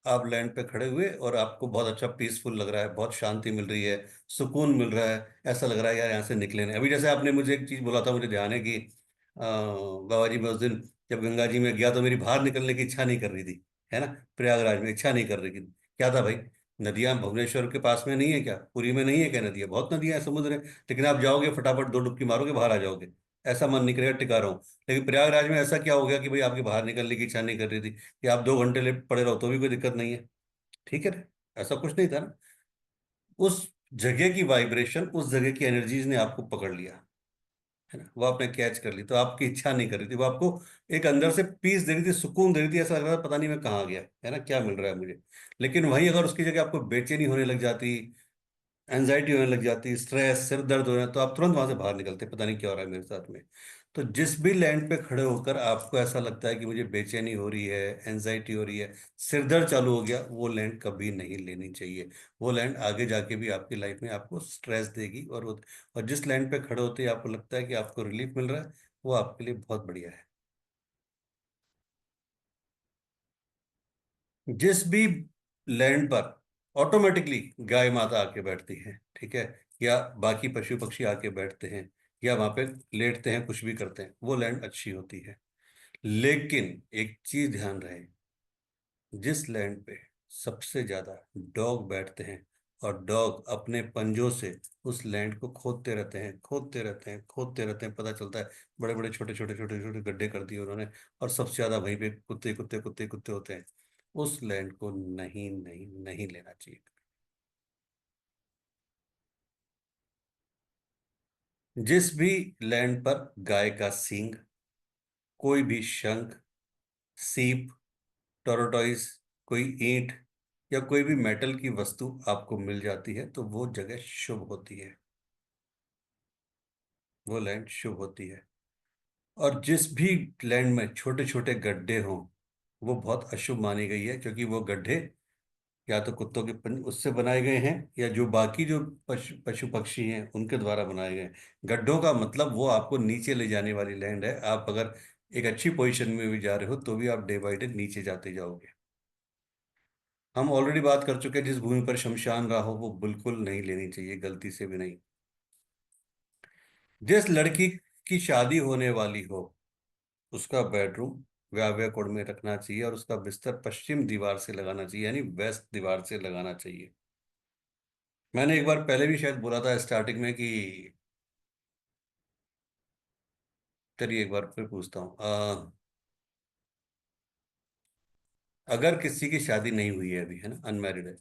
आप लैंड पे खड़े हुए और आपको बहुत अच्छा पीसफुल लग रहा है, बहुत शांति मिल रही है, सुकून मिल रहा है, ऐसा लग रहा है यार यहाँ से निकले नहीं। अभी जैसे आपने मुझे एक चीज बोला था, मुझे ध्यान है कि बाबा जी, मैं उस दिन जब गंगा जी में गया तो मेरी बाहर निकलने की इच्छा नहीं कर रही थी, है ना। प्रयागराज में इच्छा नहीं कर रही थी, क्या था भाई, नदियां भुवनेश्वर के पास में नहीं है क्या, पुरी में नहीं है क्या नदियां, बहुत नदियां हैं, समुद्र है, लेकिन आप जाओगे फटाफट 2 डुबकी मारोगे बाहर आ जाओगे, ऐसा मन नहीं करेगा, टिका रहो। लेकिन प्रयागराज में ऐसा क्या हो गया कि भाई आपकी बाहर निकलने की इच्छा नहीं कर रही थी, कि आप 2 घंटे ले पड़े रहो तो भी कोई दिक्कत नहीं है, ठीक है ना? ऐसा कुछ नहीं था ना। उस जगह की वाइब्रेशन, उस जगह की एनर्जीज ने आपको पकड़ लिया, है ना, वो आपने कैच कर ली, तो आपकी इच्छा नहीं कर रही थी, वो आपको एक अंदर से पीस दे रही थी, सुकून दे रही थी, ऐसा लग रहा था पता नहीं मैं कहाँ गया, है ना, क्या मिल रहा है मुझे। लेकिन वहीं अगर उसकी जगह आपको बेचैनी होने लग जाती, एंजाइटी होने लग जाती, स्ट्रेस, सिर दर्द हो रहा है, तो आप तुरंत वहां से बाहर निकलते, पता नहीं क्या हो रहा है मेरे साथ में। तो जिस भी लैंड पे खड़े होकर आपको ऐसा लगता है कि मुझे बेचैनी हो रही है, एंजाइटी हो रही है, सिर दर्द चालू हो गया, वो लैंड कभी नहीं लेनी चाहिए। वो लैंड आगे जाके भी आपकी लाइफ में आपको स्ट्रेस देगी। और जिस लैंड पे खड़े होते ही आपको लगता है कि आपको रिलीफ मिल रहा है, वो आपके लिए बहुत बढ़िया है। जिस भी लैंड पर ऑटोमेटिकली गाय माता आके बैठती है, ठीक है, या बाकी पशु पक्षी आके बैठते हैं, या वहां पे लेटते हैं, कुछ भी करते हैं, वो लैंड अच्छी होती है। लेकिन एक चीज ध्यान रहे, जिस लैंड पे सबसे ज्यादा डॉग बैठते हैं, और डॉग अपने पंजों से उस लैंड को खोदते रहते हैं, खोदते रहते हैं, खोदते रहते हैं, पता चलता है बड़े बड़े छोटे छोटे छोटे छोटे गड्ढे कर दिए उन्होंने, और सबसे ज्यादा वहीं पे कुत्ते कुत्ते कुत्ते कुत्ते होते हैं, उस लैंड को नहीं नहीं नहीं लेना चाहिए। जिस भी लैंड पर गाय का सींग, कोई भी शंख, सीप, टोरोटॉइस, कोई ईंट या कोई भी मेटल की वस्तु आपको मिल जाती है, तो वो जगह शुभ होती है, वो लैंड शुभ होती है। और जिस भी लैंड में छोटे छोटे गड्ढे हों, वो बहुत अशुभ मानी गई है, क्योंकि वो गड्ढे या तो कुत्तों के उससे बनाए गए हैं, या जो बाकी जो पशु पशु पक्षी हैं उनके द्वारा बनाए गए हैं। गड्ढों का मतलब वो आपको नीचे ले जाने वाली लैंड है। आप अगर एक अच्छी पोजीशन में भी जा रहे हो तो भी आप डे बाई डे नीचे जाते जाओगे। हम ऑलरेडी बात कर चुके हैं, जिस भूमि पर शमशान रहा हो वो बिल्कुल नहीं लेनी चाहिए, गलती से भी नहीं। जिस लड़की की शादी होने वाली हो, उसका बेडरूम वायव्य कोण में रखना चाहिए, और उसका बिस्तर पश्चिम दीवार से लगाना चाहिए, यानी वेस्ट दीवार से लगाना चाहिए। मैंने एक बार पहले भी शायद बोला था स्टार्टिंग में कि, चलिए एक बार फिर पूछता हूँ, अगर किसी की शादी नहीं हुई है अभी, है ना, अनमैरिड है,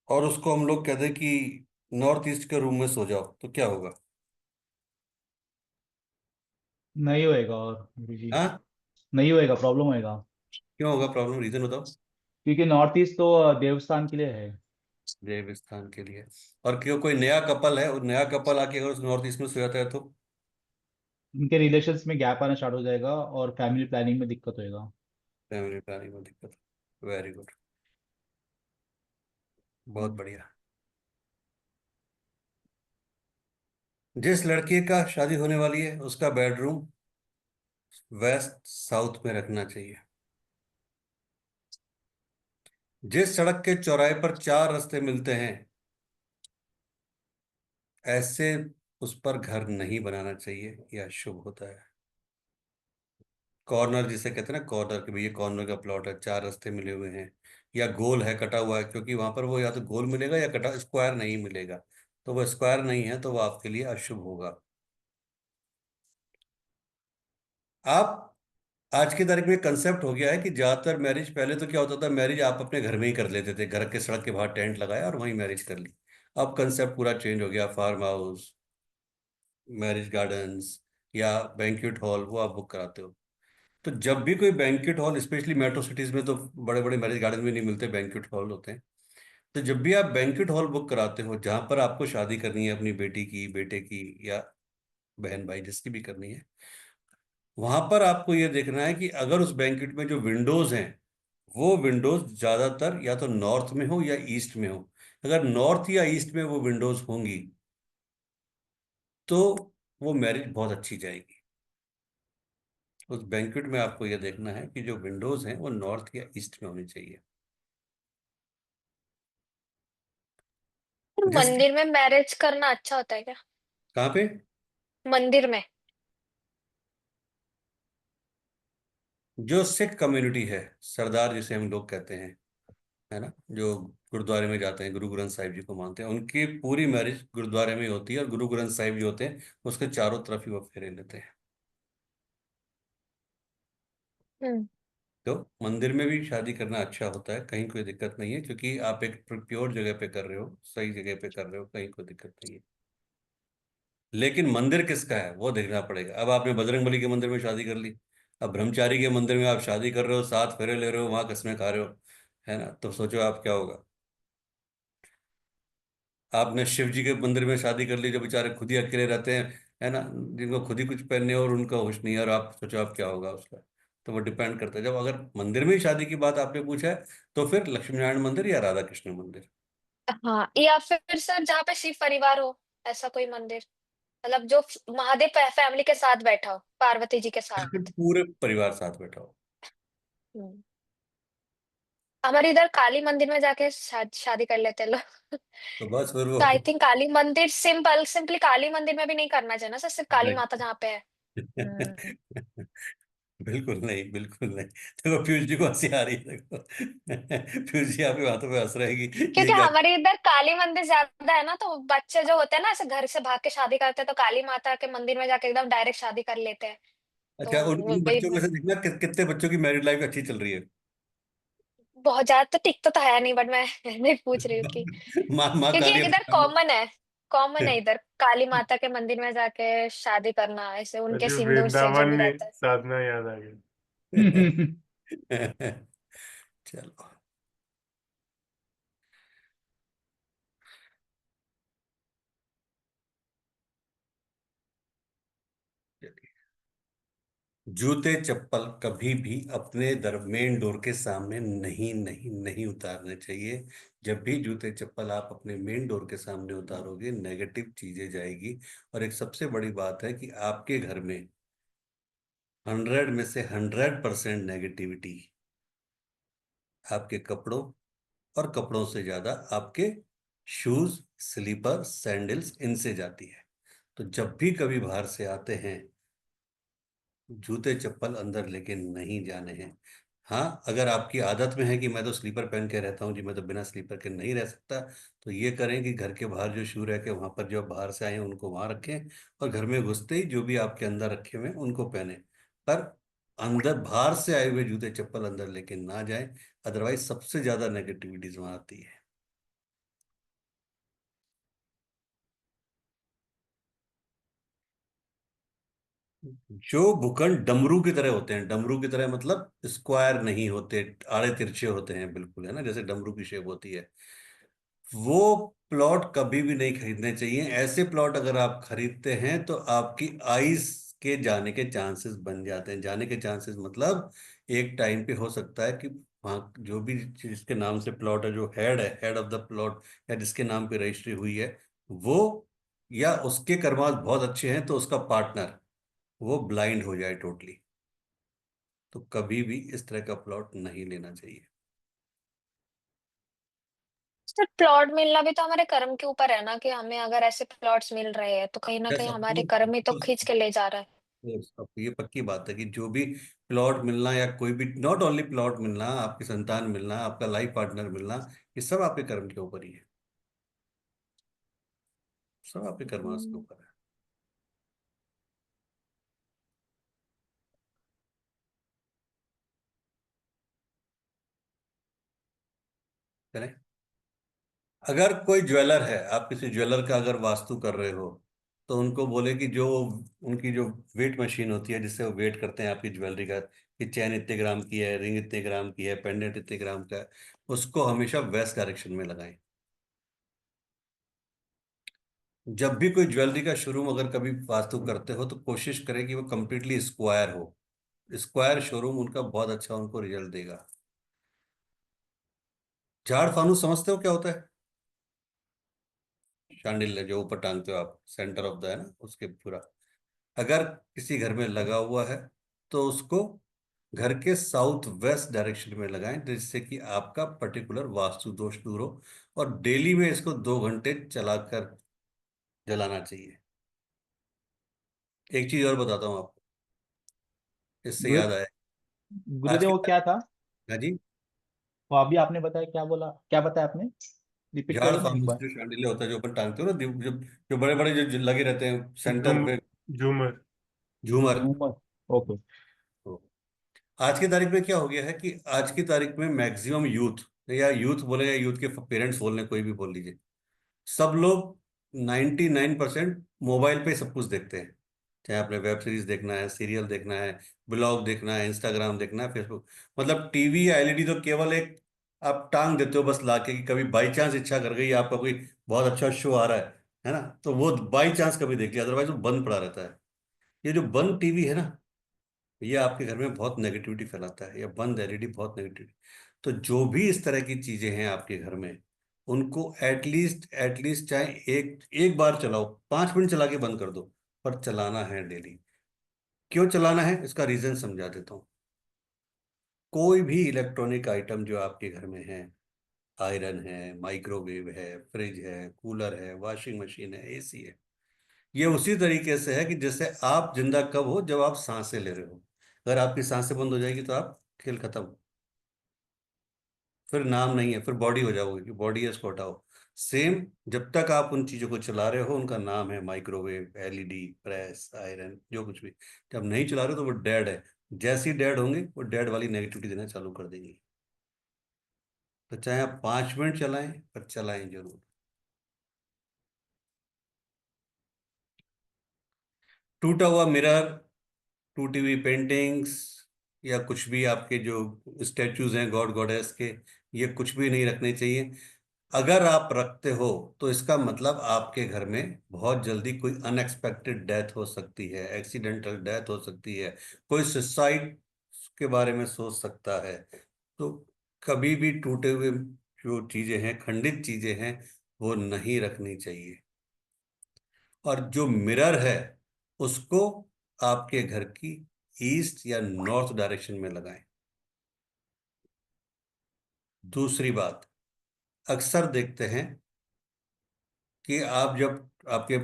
और उसको हम लोग कहते हैं कि नॉर्थ ईस्ट के रूम में सो जाओ, तो क्या होगा। नहीं होएगा और गुरु जी। हाँ, नहीं होएगा, प्रॉब्लम होएगा। क्यों होगा प्रॉब्लम, रीजन बताओ। क्योंकि नॉर्थ ईस्ट तो देवस्थान के लिए है। देवस्थान के लिए। और क्यों, कोई नया कपल है, और नया कपल आके अगर उस नॉर्थ ईस्ट में सो जाता है तो? उनके रिलेशंस में गैप आना स्टार्ट हो जाएगा और फैमिली प्लानिंग में दिक्कत होएगा। फैमिली प्लानिंग में दिक्कत। वेरी गुड, बहुत बढ़िया। जिस लड़के का शादी होने वाली है उसका बेडरूम वेस्ट साउथ में रखना चाहिए। जिस सड़क के चौराहे पर चार रास्ते मिलते हैं, ऐसे उस पर घर नहीं बनाना चाहिए, यह शुभ होता है। कॉर्नर जिसे कहते हैं ना, कॉर्नर के भैया कॉर्नर का प्लॉट है, चार रास्ते मिले हुए हैं, या गोल है कटा हुआ है, क्योंकि वहां पर वो या तो गोल मिलेगा या कटा स्क्वायर नहीं मिलेगा, तो वो स्क्वायर नहीं है तो वो आपके लिए अशुभ होगा। आप, आज की तारीख में कंसेप्ट हो गया है कि ज्यादातर मैरिज, पहले तो क्या होता था, मैरिज आप अपने घर में ही कर लेते थे, घर के सड़क के बाहर टेंट लगाया और वहीं मैरिज कर ली। अब कंसेप्ट पूरा चेंज हो गया, फार्म हाउस, मैरिज गार्डन्स, या बैंक्वेट हॉल वो आप बुक कराते हो। तो जब भी कोई banquet hall, specially metro cities में तो बड़े बड़े मैरिज गार्डन में नहीं मिलते, बैंक्वेट हॉल होते हैं। तो जब भी आप बैंक्वेट हॉल बुक कराते हो जहां पर आपको शादी करनी है अपनी बेटी की, बेटे की, या बहन भाई जिसकी भी करनी है, वहां पर आपको यह देखना है कि अगर उस बैंक्वेट में जो विंडोज हैं, वो विंडोज ज्यादातर या तो नॉर्थ में हो या ईस्ट में हो। अगर नॉर्थ या ईस्ट में वो विंडोज होंगी तो वो मैरिज बहुत अच्छी जाएगी। उस बैंक्वेट में आपको यह देखना है कि जो विंडोज हैं वो नॉर्थ या ईस्ट में होनी चाहिए। जिसकी, मंदिर में मैरिज करना अच्छा होता है क्या? कहाँ पे? मंदिर में। जो सिख कम्युनिटी है, सरदार जिसे हम लोग कहते हैं, है ना, जो गुरुद्वारे में जाते हैं, गुरु ग्रंथ साहिब जी को मानते हैं, उनकी पूरी मैरिज गुरुद्वारे में ही होती है, और गुरु ग्रंथ साहिब जी होते हैं उसके चारों तरफ ही वो फेरे लेते हैं। हम्म। तो मंदिर में भी शादी करना अच्छा होता है, कहीं कोई दिक्कत नहीं है, क्योंकि आप एक प्योर जगह पे कर रहे हो, सही जगह पे कर रहे हो, कहीं कोई दिक्कत नहीं है। लेकिन मंदिर किसका है वो देखना पड़ेगा। अब आपने बजरंगबली के मंदिर में शादी कर ली, अब ब्रह्मचारी के मंदिर में आप शादी कर रहे हो, सात फेरे ले रहे हो, वहां कसमें खा रहे हो, है ना, तो सोचो आप क्या होगा। आपने शिव जी के मंदिर में शादी कर ली, जो बेचारे खुद ही अकेले रहते हैं, है ना, जिनको खुद ही कुछ पहनने और उनका होश नहीं है, और आप सोचो आप क्या होगा उसका। तो वो डिपेंड करता है। जब अगर मंदिर में ही शादी की बात आपने पूछा है, तो फिर लक्ष्मी नारायण मंदिर या राधा कृष्ण मंदिर। हाँ, या फिर सर जहाँ पे शिव परिवार हो, ऐसा कोई मंदिर, मतलब जो महादेव फैमिली के साथ बैठा हो, पार्वती जी के या फिर साथ। पूरे परिवार साथ बैठा हो। हम्म। हमारे इधर काली मंदिर में जाके शादी कर लेते हैं लोग। तो बस फिर वो तो आई थिंक काली मंदिर सिंपली काली मंदिर में भी नहीं करना चाहिए ना सर, सिर्फ काली नहीं। माता जहाँ पे है। हम्म। बिल्कुल नहीं, बिल्कुल नहीं। देखो पीयूष जी को हंसी आ रही है, देखो पीयूष जी आपकी बातों पे हंस रहे हैं कि ये क्योंकि क्या। हमारे इधर काली मंदिर ज्यादा है ना, तो बच्चे जो होते हैं ना ऐसे घर से भाग के शादी करते हैं, तो काली माता के मंदिर में जाके एकदम डायरेक्ट शादी कर लेते हैं। तो अच्छा, उन वही बच्चों में से देखना कितने बच्चों की मैरिड लाइफ अच्छी चल रही है। बहुत ज्यादा तो टिकता तो है नहीं, बट मैं नहीं पूछ रही हूँ कि, माँ क्योंकि काली इधर कॉमन है। कॉमन है इधर काली माता के मंदिर में जाके शादी करना, ऐसे उनके मुझे सिंदूर से जो वृंदावन भी में रहता है। साधना याद आ गई। चलो। जूते चप्पल कभी भी अपने मेन डोर के सामने नहीं नहीं नहीं उतारने चाहिए। जब भी जूते चप्पल आप अपने मेन डोर के सामने उतारोगे, नेगेटिव चीजें जाएगी। और एक सबसे बड़ी बात है कि आपके घर में 100 में से 100% नेगेटिविटी आपके कपड़ों, और कपड़ों से ज्यादा आपके शूज, स्लीपर, सैंडल्स, इनसे जाती है। तो जब भी कभी बाहर से आते हैं, जूते चप्पल अंदर लेके नहीं जाने हैं। हाँ, अगर आपकी आदत में है कि मैं तो स्लीपर पहन के रहता हूँ जी, मैं तो बिना स्लीपर के नहीं रह सकता, तो ये करें कि घर के बाहर जो शू रह के वहां पर जो बाहर से आए हैं उनको वहां रखें, और घर में घुसते ही जो भी आपके अंदर रखे हुए हैं उनको पहने। पर अंदर बाहर से आए हुए जूते चप्पल अंदर लेके ना जाए, अदरवाइज सबसे ज्यादा नेगेटिविटीज वहां आती है। जो भूखंड डमरू की तरह होते हैं, डमरू की तरह मतलब स्क्वायर नहीं होते, आड़े तिरछे होते हैं बिल्कुल, है ना, जैसे डमरू की शेप होती है, वो प्लॉट कभी भी नहीं खरीदने चाहिए। ऐसे प्लॉट अगर आप खरीदते हैं तो आपकी आइस के जाने के चांसेस बन जाते हैं। जाने के चांसेस मतलब एक टाइम पे हो सकता है कि वहाँ जो भी जिसके नाम से प्लॉट है, जो हेड है, हेड ऑफ द प्लॉट, या जिसके नाम पे रजिस्ट्री हुई है वो, या उसके कर्मास बहुत अच्छे हैं तो उसका पार्टनर वो ब्लाइंड हो जाए टोटली। तो कभी भी इस तरह का प्लॉट नहीं लेना चाहिए। सर प्लॉट मिलना भी तो हमारे कर्म के ऊपर है ना, कि हमें अगर ऐसे प्लॉट्स मिल रहे हैं तो कहीं ना यस कहीं ऑफ हमारे कर्म ही तो कोर्स, खींच के ले जा रहा है। अब ये पक्की बात है कि जो भी प्लॉट मिलना, या कोई भी, नॉट ओनली प्लॉट मिलना, आपकी संतान मिलना, आपका लाइफ पार्टनर मिलना, ये सब आपके कर्म के ऊपर ही है, सब आपके कर्मास के हम्म। ऊपर है। चलें, अगर कोई ज्वेलर है, आप किसी ज्वेलर का अगर वास्तु कर रहे हो, तो उनको बोले कि जो उनकी जो वेट मशीन होती है जिससे वो वेट करते हैं आपकी ज्वेलरी का, कि चैन इतने ग्राम की है, रिंग इतने ग्राम की है, पेंडेंट इतने ग्राम का है, उसको हमेशा वेस्ट डायरेक्शन में लगाएं। जब भी कोई ज्वेलरी का शोरूम अगर कभी वास्तु करते हो तो कोशिश करें कि वो कंप्लीटली स्क्वायर हो। स्क्वायर शोरूम उनका बहुत अच्छा उनको रिजल्ट देगा। झाड़ फानूस समझते हो क्या होता है? शांडिल्य जो ऊपर टांगते हो आप, सेंटर ऑफ द, है ना, उसके पूरा, अगर किसी घर में लगा हुआ है तो उसको घर के साउथ वेस्ट डायरेक्शन में लगाएं, जिससे कि आपका पर्टिकुलर वास्तु दोष दूर हो। और डेली में इसको 2 घंटे चलाकर जलाना चाहिए। एक चीज और बताता हूँ आपको, इससे गुरु याद आया। आज गुरुदेव के, वो क्या था? हाँ जी, वो अभी आपने बताया, क्या बोला, क्या बताया आपने? रिपीट झाड़ करिए ना एक फानूस बार। जो शांडिल्य होता है, जो अपन टांगते हो ना, जो जो बड़े बड़े जो लगे रहते हैं सेंटर झूम पे, झूमर। झूमर। झूमर। ओके। तो आज की तारीख में क्या हो गया है कि आज की तारीख में मैक्सिमम यूथ, या यूथ बोले या यूथ के पेरेंट्स बोल लें, कोई भी बोल लीजिए, सब लोग 99% मोबाइल पे सब कुछ देखते हैं। चाहे आपने वेब सीरीज देखना है, सीरियल देखना है, ब्लॉग देखना है, इंस्टाग्राम देखना है, फेसबुक, मतलब टीवी या एलईडी तो केवल एक आप टांग देते हो बस लाके, कि कभी बाई चांस इच्छा कर गई आपका, कोई बहुत अच्छा शो आ रहा है ना, तो वो बाई चांस कभी देख लिया, अदरवाइज वो बंद पड़ा रहता है। ये जो बंद टीवी है ना, ये आपके घर में बहुत नेगेटिविटी फैलाता है, या बंद एलईडी बहुत नेगेटिविटी। तो जो भी इस तरह की चीजें हैं आपके घर में, उनको एटलीस्ट चाहे एक एक बार चलाओ, 5 मिनट चला के बंद कर दो, पर चलाना है डेली। क्यों चलाना है इसका रीजन समझा देता हूँ। कोई भी इलेक्ट्रॉनिक आइटम जो आपके घर में है, आयरन है, माइक्रोवेव है, फ्रिज है, कूलर है, वॉशिंग मशीन है, एसी है, ये उसी तरीके से है कि जैसे आप जिंदा कब हो, जब आप सांसें ले रहे हो। अगर आपकी सांसें बंद हो जाएगी तो आप खेल खत्म, फिर नाम नहीं है, फिर बॉडी हो जाओगे, कि बॉडी है इसको हटाओ। सेम, जब तक आप उन चीजों को चला रहे हो उनका नाम है माइक्रोवेव, एलईडी, प्रेस, आयरन, जो कुछ भी। जब नहीं चला रहे हो तो वो डेड है। जैसे ही डेड होंगे वो डेड वाली नेगेटिविटी देना चालू कर देंगी। तो चाहे आप 5 मिनट चलाएं, पर चलाएं जरूर। टूटा हुआ मिरर, टूटी हुई पेंटिंग्स, या कुछ भी आपके जो स्टेचूज हैं गॉड गॉडेस के, ये कुछ भी नहीं रखने चाहिए। अगर आप रखते हो तो इसका मतलब आपके घर में बहुत जल्दी कोई अनएक्सपेक्टेड डेथ हो सकती है, एक्सीडेंटल डेथ हो सकती है, कोई सुसाइड के बारे में सोच सकता है। तो कभी भी टूटे हुए जो चीजें हैं, खंडित चीजें हैं, वो नहीं रखनी चाहिए। और जो मिरर है उसको आपके घर की ईस्ट या नॉर्थ डायरेक्शन में लगाएं। दूसरी बात, अक्सर देखते हैं कि आप जब आपके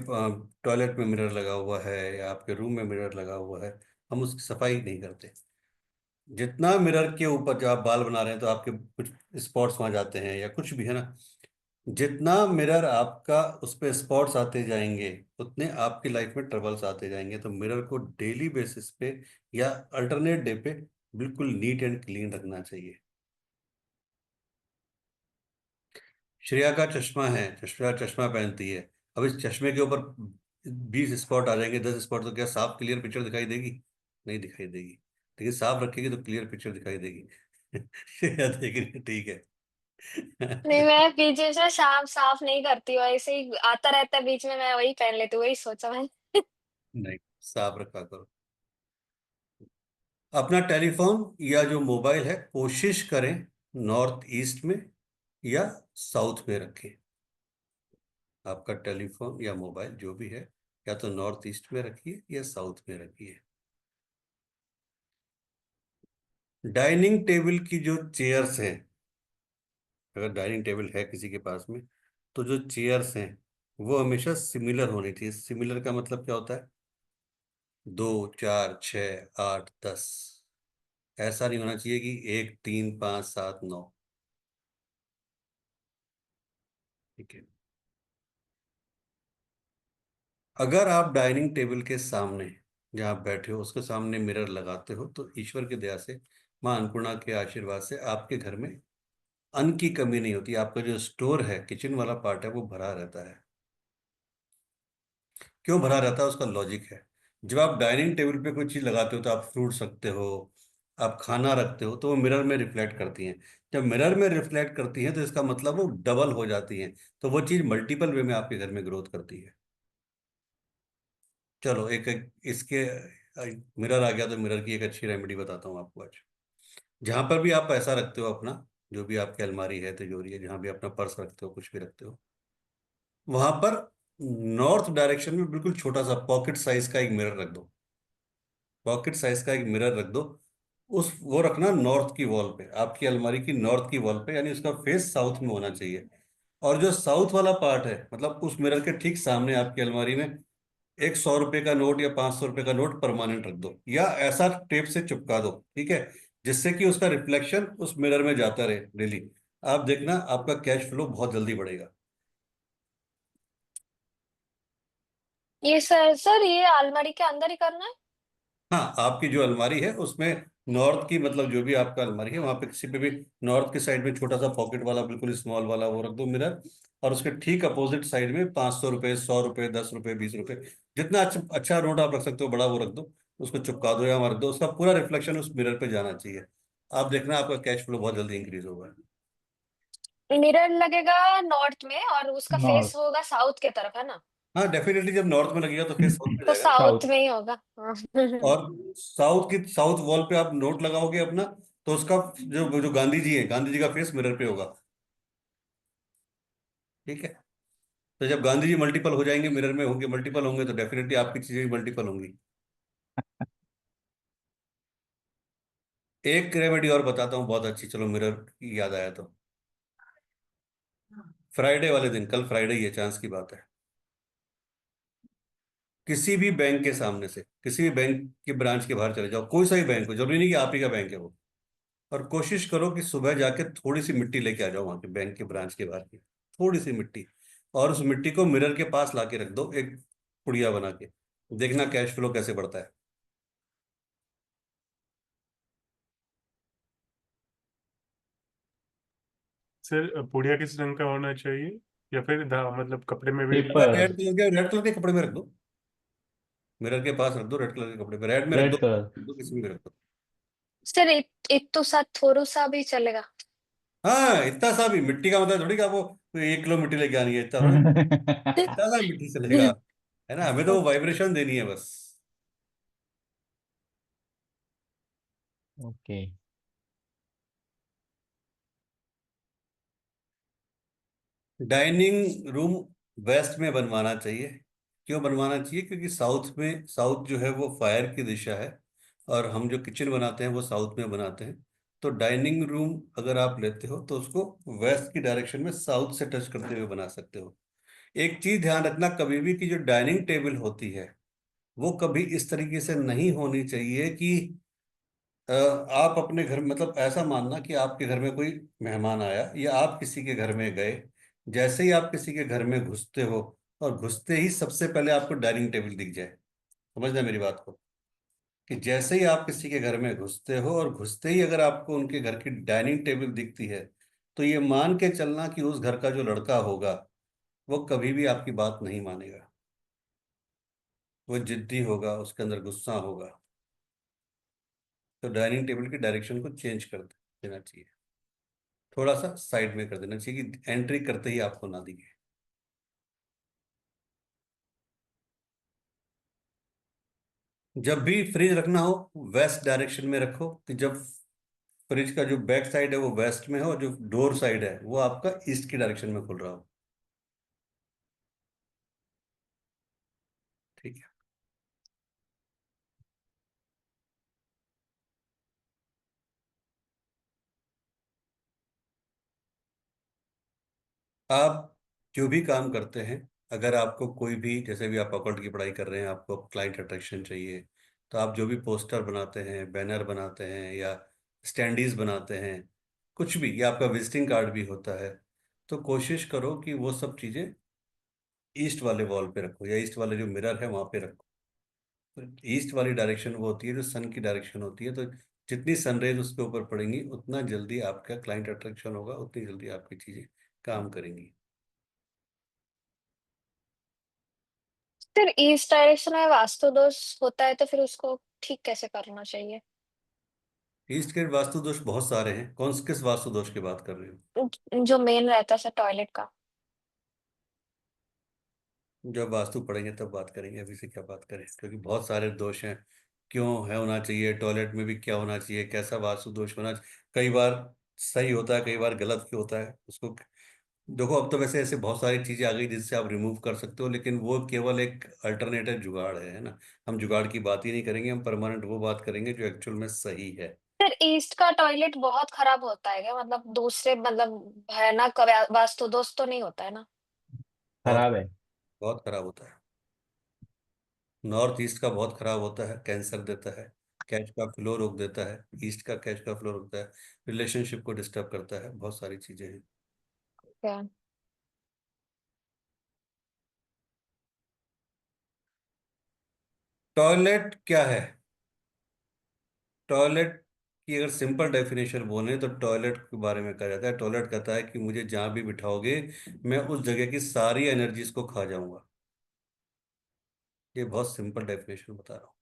टॉयलेट में मिरर लगा हुआ है या आपके रूम में मिरर लगा हुआ है, हम उसकी सफाई नहीं करते। जितना मिरर के ऊपर जब आप बाल बना रहे हैं तो आपके कुछ स्पॉट्स वहां जाते हैं या कुछ भी, है ना, जितना मिरर आपका उस पे स्पॉट्स आते जाएंगे, उतने आपकी लाइफ में ट्रबल्स आते जाएंगे। तो मिरर को डेली बेसिस पे या अल्टरनेट डे पे बिल्कुल नीट एंड क्लीन रखना चाहिए। श्रेया का चश्मा है, श्रेया चश्मा पहनती है, अब इस चश्मे के ऊपर 20 स्पॉट आ जाएंगे, 10 स्पॉट, तो क्या साफ क्लियर पिक्चर दिखाई देगी? नहीं दिखाई देगी। लेकिन साफ रखेगी तो क्लियर पिक्चर दिखाई देगी। या देख रही है, ठीक नहीं, है। मैं बीच बीच में साफ साफ नहीं करती हूँ, ऐसे ही आता रहता है बीच में, मैं वही पहन लेती हूँ, वही सोचा मैंने। नहीं, साफ रखा करो। अपना टेलीफोन या जो मोबाइल है कोशिश करें नॉर्थ ईस्ट में या साउथ में रखें। आपका टेलीफोन या मोबाइल जो भी है, या तो नॉर्थ ईस्ट में रखिए या साउथ में रखिए। डाइनिंग टेबल की जो चेयर्स हैं, अगर डाइनिंग टेबल है किसी के पास में, तो जो चेयर्स हैं वो हमेशा सिमिलर होनी चाहिए। सिमिलर का मतलब क्या होता है? 2, 4, 6, 8, 10। ऐसा नहीं होना चाहिए कि 1, 3, 5, 7, 9। ठीक है। अगर आप डाइनिंग टेबल के सामने जहाँ आप बैठे हो उसके सामने मिरर लगाते हो, तो ईश्वर की दया से, माँ अन्नपूर्णा के आशीर्वाद से आपके घर में अन्न की कमी नहीं होती। आपका जो स्टोर है, किचन वाला पार्ट है, वो भरा रहता है। क्यों भरा रहता है? उसका लॉजिक है। जब आप डाइनिंग टेबल पे कोई चीज लगाते हो, तो आप फ्रूट्स रखते हो, आप खाना रखते हो, तो वो मिरर में रिफ्लेक्ट करती हैं। जब मिरर में रिफ्लेक्ट करती हैं तो इसका मतलब वो डबल हो जाती हैं, तो वो चीज मल्टीपल वे में आपके घर में ग्रोथ करती है। चलो एक इसके मिरर आ गया, तो मिरर की एक अच्छी रेमेडी बताता हूँ आपको आज। जहां पर भी आप पैसा रखते हो अपना, जो भी आपकी अलमारी है, तिजोरी है, जहां भी अपना पर्स रखते हो, कुछ भी रखते हो, वहां पर नॉर्थ डायरेक्शन में बिल्कुल छोटा सा पॉकेट साइज का एक मिरर रख दो। पॉकेट साइज का एक मिरर रख दो। उस वो रखना नॉर्थ की वॉल पे, आपकी अलमारी की नॉर्थ की वॉल पे, यानी उसका फेस साउथ में होना चाहिए। और जो साउथ वाला पार्ट है, मतलब उस मिरर के ठीक सामने आपकी अलमारी में एक 100 रुपए का नोट या 500 रुपए का नोट परमानेंट रख दो, या ऐसा टेप से चिपका दो, ठीक है, जिससे कि उसका रिफ्लेक्शन उस मिरर में जाता रहे डेली। आप देखना आपका कैश फ्लो बहुत जल्दी बढ़ेगा। ये सर ये अलमारी के अंदर ही करना है? हाँ, आपकी जो अलमारी है उसमें नॉर्थ की, मतलब जो भी आपका अलमारी है वहां पे किसी पे भी नॉर्थ की साइड में छोटा सा पॉकेट वाला, बिल्कुल स्मॉल वाला वो रख दो मिरर। और उसके ठीक अपोजिट साइड में 500 रुपए, 100 रुपए, 10 रुपए, 20 रुपए, जितना अच्छा अच्छा नोट आप रख सकते हो, बड़ा वो रख दो। उसको चिपका दो या वहां रख दो, उसका पूरा रिफ्लेक्शन उस मिरर पे जाना चाहिए। आप देखना आपका कैश फ्लो बहुत जल्दी इंक्रीज होगा। मिरर लगेगा नॉर्थ में और उसका फेस नॉर्थ। होगा साउथ के तरफ, है ना? हाँ डेफिनेटली, जब नॉर्थ में लगेगा तो फिर साउथ में तो जाएगा ना। South south. में ही होगा, हाँ। और साउथ वॉल पे आप नोट लगाओगे अपना, तो उसका जो जो गांधी जी है, गांधी जी का फेस मिरर पे होगा। ठीक है। तो जब गांधी जी मल्टीपल हो जाएंगे, मिरर में होंगे, मल्टीपल होंगे, तो डेफिनेटली आपकी चीजें भी मल्टीपल होंगी। एक रेमेडी और बताता हूँ बहुत अच्छी, चलो मिरर की याद आया तो। फ्राइडे वाले दिन, कल फ्राइडे ही है, चांस की बात है, किसी भी बैंक के सामने से, किसी भी बैंक के ब्रांच के बाहर चले जाओ, कोई सा भी बैंक हो, जरूरी नहीं कि आप ही का बैंक है वो। और कोशिश करो कि सुबह जाके थोड़ी सी मिट्टी लेके आ जाओ वहां के बैंक के ब्रांच के बाहर की, थोड़ी सी मिट्टी। और उस मिट्टी को मिरर के पास लाके रख दो, एक पुड़िया बना के। देखना कैश फ्लो कैसे बढ़ता है। सर पुड़िया किस रंग का होना चाहिए, या फिर मतलब कपड़े में भी? अगर पेपर। रेड कलर के कपड़े में रख दो, मिरर के पास रख दो, रेड कलर के कपड़े पे, रेड में रख दो, रेड कलर। किसी में भी रख दो। सर इत्तू सा थोड़ू सा भी चलेगा? हाँ, इतना सा भी, मिट्टी का मतलब थोड़ी कि आपको 1 किलो मिट्टी लेके आनी है, इतना थोड़ी। इतना सा मिट्टी चलेगा, है ना, हमें तो वो वाइब्रेशन देनी है बस। ओके। डाइनिंग रूम वेस्ट में बनवाना चाहिए। क्यों बनवाना चाहिए? क्योंकि साउथ जो है वो फायर की दिशा है, और हम जो किचन बनाते हैं वो साउथ में बनाते हैं। तो डाइनिंग रूम अगर आप लेते हो तो उसको वेस्ट की डायरेक्शन में साउथ से टच करते हुए बना सकते हो। एक चीज ध्यान रखना, कभी भी की जो डाइनिंग टेबल होती है वो कभी इस तरीके से नहीं होनी चाहिए कि आप अपने घर, मतलब ऐसा मानना कि आपके घर में कोई मेहमान आया या आप किसी के घर में गए, जैसे ही आप किसी के घर में घुसते हो, और घुसते ही सबसे पहले आपको डाइनिंग टेबल दिख जाए। समझना मेरी बात को, कि जैसे ही आप किसी के घर में घुसते हो और घुसते ही अगर आपको उनके घर की डाइनिंग टेबल दिखती है, तो ये मान के चलना कि उस घर का जो लड़का होगा वो कभी भी आपकी बात नहीं मानेगा। वो जिद्दी होगा, उसके अंदर गुस्सा होगा, तो डाइनिंग टेबल की डायरेक्शन को चेंज कर देना चाहिए, थोड़ा सा साइड में कर देना चाहिए कि एंट्री करते ही आपको ना दिखे। जब भी फ्रिज रखना हो वेस्ट डायरेक्शन में रखो, कि जब फ्रिज का जो बैक साइड है वो वेस्ट में हो, और जो डोर साइड है वो आपका ईस्ट की डायरेक्शन में खुल रहा हो। ठीक है। आप जो भी काम करते हैं, अगर आपको कोई भी, जैसे भी आप अकाउंट की पढ़ाई कर रहे हैं, आपको क्लाइंट अट्रैक्शन चाहिए, तो आप जो भी पोस्टर बनाते हैं, बैनर बनाते हैं, या स्टैंडीज बनाते हैं, कुछ भी, या आपका विजिटिंग कार्ड भी होता है, तो कोशिश करो कि वो सब चीज़ें ईस्ट वाले वॉल पे रखो, या ईस्ट वाले जो मिरर है वहाँ पे रखो। तो ईस्ट वाली डायरेक्शन वो होती है जो सन की डायरेक्शन होती है, तो जितनी सनरेज उसके ऊपर पड़ेंगी उतना जल्दी आपका क्लाइंट अट्रैक्शन होगा, उतनी जल्दी आपकी चीज़ें काम करेंगी। फिर ईस्ट डायरेक्शन में वास्तु दोष होता है तो फिर उसको ठीक कैसे करना चाहिए? ईस्ट के वास्तु दोष बहुत सारे हैं, किस वास्तु दोष की बात कर रहे हो? जो मेन रहता है सर टॉयलेट का। जब वास्तु पढ़ेंगे तब बात करेंगे, अभी से क्या बात करें, क्योंकि बहुत सारे दोष हैं। क्यों है होना चाहिए, टॉयलेट में भी क्या होना चाहिए, कैसा वास्तु दोष होना चाहिए, कई बार सही होता है, कई बार गलत क्यों होता है उसको। देखो, अब तो वैसे ऐसे बहुत सारी चीजें आ गई जिससे आप रिमूव कर सकते हो, लेकिन वो केवल एक अल्टरनेटिव जुगाड़ है ना। हम जुगाड़ की बात ही नहीं करेंगे, हम परमानेंट वो बात करेंगे जो एक्चुअल में सही है। सर ईस्ट का टॉयलेट बहुत खराब होता है क्या? मतलब दूसरे मतलब भयानक वास्तु दोष तो नहीं होता है ना? बहुत खराब है। बहुत खराब होता है। नॉर्थ ईस्ट का बहुत खराब होता है, कैंसर देता है, कैश का फ्लो रोक देता है। ईस्ट का कैश का फ्लो रोकता है, रिलेशनशिप को डिस्टर्ब करता है, बहुत सारी चीजें हैं। क्या? टॉयलेट क्या है? टॉयलेट की अगर सिंपल डेफिनेशन बोले तो टॉयलेट के बारे में कहा जाता है, टॉयलेट कहता है कि मुझे जहां भी बिठाओगे मैं उस जगह की सारी एनर्जीज को खा जाऊंगा। ये बहुत सिंपल डेफिनेशन बता रहा हूँ,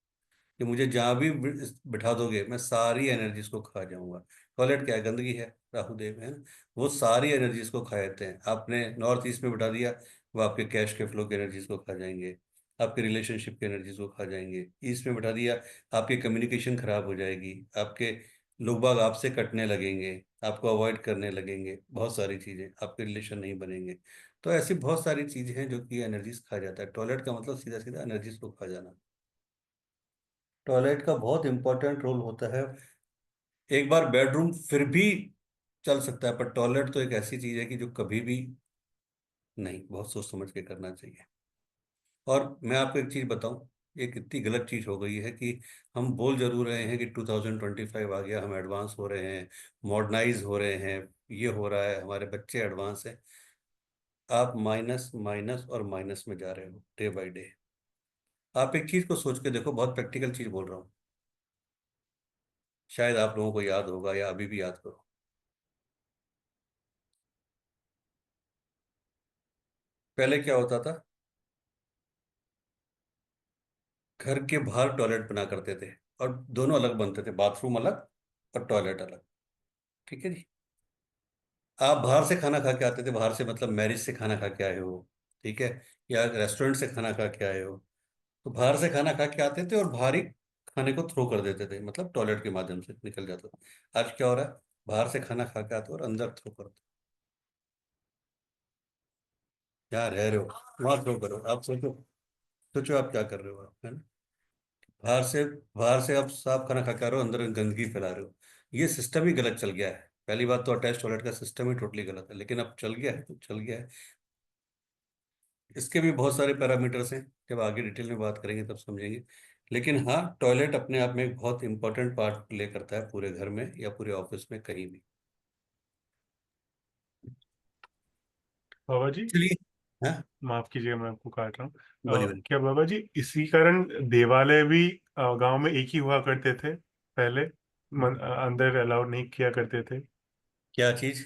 कि मुझे जहां भी बिठा दोगे मैं सारी एनर्जीज को खा जाऊंगा। टॉयलेट क्या है? गंदगी है, राहुदेव है ना, वो सारी एनर्जीज को खा जाते हैं। आपने नॉर्थ ईस्ट में बिठा दिया, वो आपके कैश के फ्लो की एनर्जीज को खा जाएंगे, आपके रिलेशनशिप की एनर्जीज को खा जाएंगे। ईस्ट में बिठा दिया, आपकी कम्युनिकेशन खराब हो जाएगी, आपके लोग बाग आपसे कटने लगेंगे, आपको अवॉइड करने लगेंगे, बहुत सारी चीजें, आपके रिलेशन नहीं बनेंगे। तो ऐसी बहुत सारी चीजें हैं जो कि एनर्जीज खा जाता है। टॉयलेट का मतलब सीधा सीधा एनर्जीज को खा जाना। टॉयलेट का बहुत इंपॉर्टेंट रोल होता है। एक बार बेडरूम फिर भी चल सकता है, पर टॉयलेट तो एक ऐसी चीज है कि जो कभी भी नहीं, बहुत सोच समझ के करना चाहिए। और मैं आपको एक चीज बताऊं, एक इतनी गलत चीज हो गई है कि हम बोल जरूर रहे हैं कि 2025 आ गया, हम एडवांस हो रहे हैं, मॉडर्नाइज हो रहे हैं, ये हो रहा है, हमारे बच्चे एडवांस हैं। आप माइनस माइनस और माइनस में जा रहे हो डे बाय डे। आप एक चीज को सोच के देखो, बहुत प्रैक्टिकल चीज बोल रहा हूँ, शायद आप लोगों को याद होगा, या अभी भी याद करो। पहले क्या होता था? घर के बाहर टॉयलेट बना करते थे, और दोनों अलग बनते थे, बाथरूम अलग और टॉयलेट अलग। ठीक है जी। आप बाहर से खाना खा के आते थे, बाहर से मतलब मैरिज से खाना खा के आए हो, ठीक है, या रेस्टोरेंट से खाना खा के आए हो, तो बाहर से खाना खा के आते थे और बाहर ही खाने को थ्रो कर देते थे, मतलब टॉयलेट के माध्यम से निकल जाता था। आज क्या हो रहा है? बाहर से खाना खा के आते हो और अंदर थ्रो करते हो। यहाँ रह रहे हो, वहां थ्रो करो। आप सोचो, सोचो आप क्या कर रहे हो, आप, है ना? बाहर से बाहर से आप साफ खाना खा के आ रहे हो, अंदर गंदगी फैला रहे हो। ये सिस्टम ही गलत चल गया है। पहली बात तो अटैच टॉयलेट का सिस्टम ही टोटली गलत है, लेकिन अब चल गया है तो चल गया है। इसके भी बहुत सारे पैरामीटर्स हैं, जब आगे डिटेल में बात करेंगे तब समझेंगे। लेकिन हाँ, टॉयलेट अपने आप में एक बहुत इंपॉर्टेंट पार्ट प्ले करता है पूरे घर में या पूरे ऑफिस में, कहीं भी। बाबा जी, चलिए। हाँ, माफ कीजिएगा मैं आपको काट रहा हूँ। बोलिए बोलिए। क्या बाबा जी इसी कारण देवालय भी गांव में एक ही हुआ करते थे पहले? अंदर अलाउड नहीं किया करते थे? क्या चीज?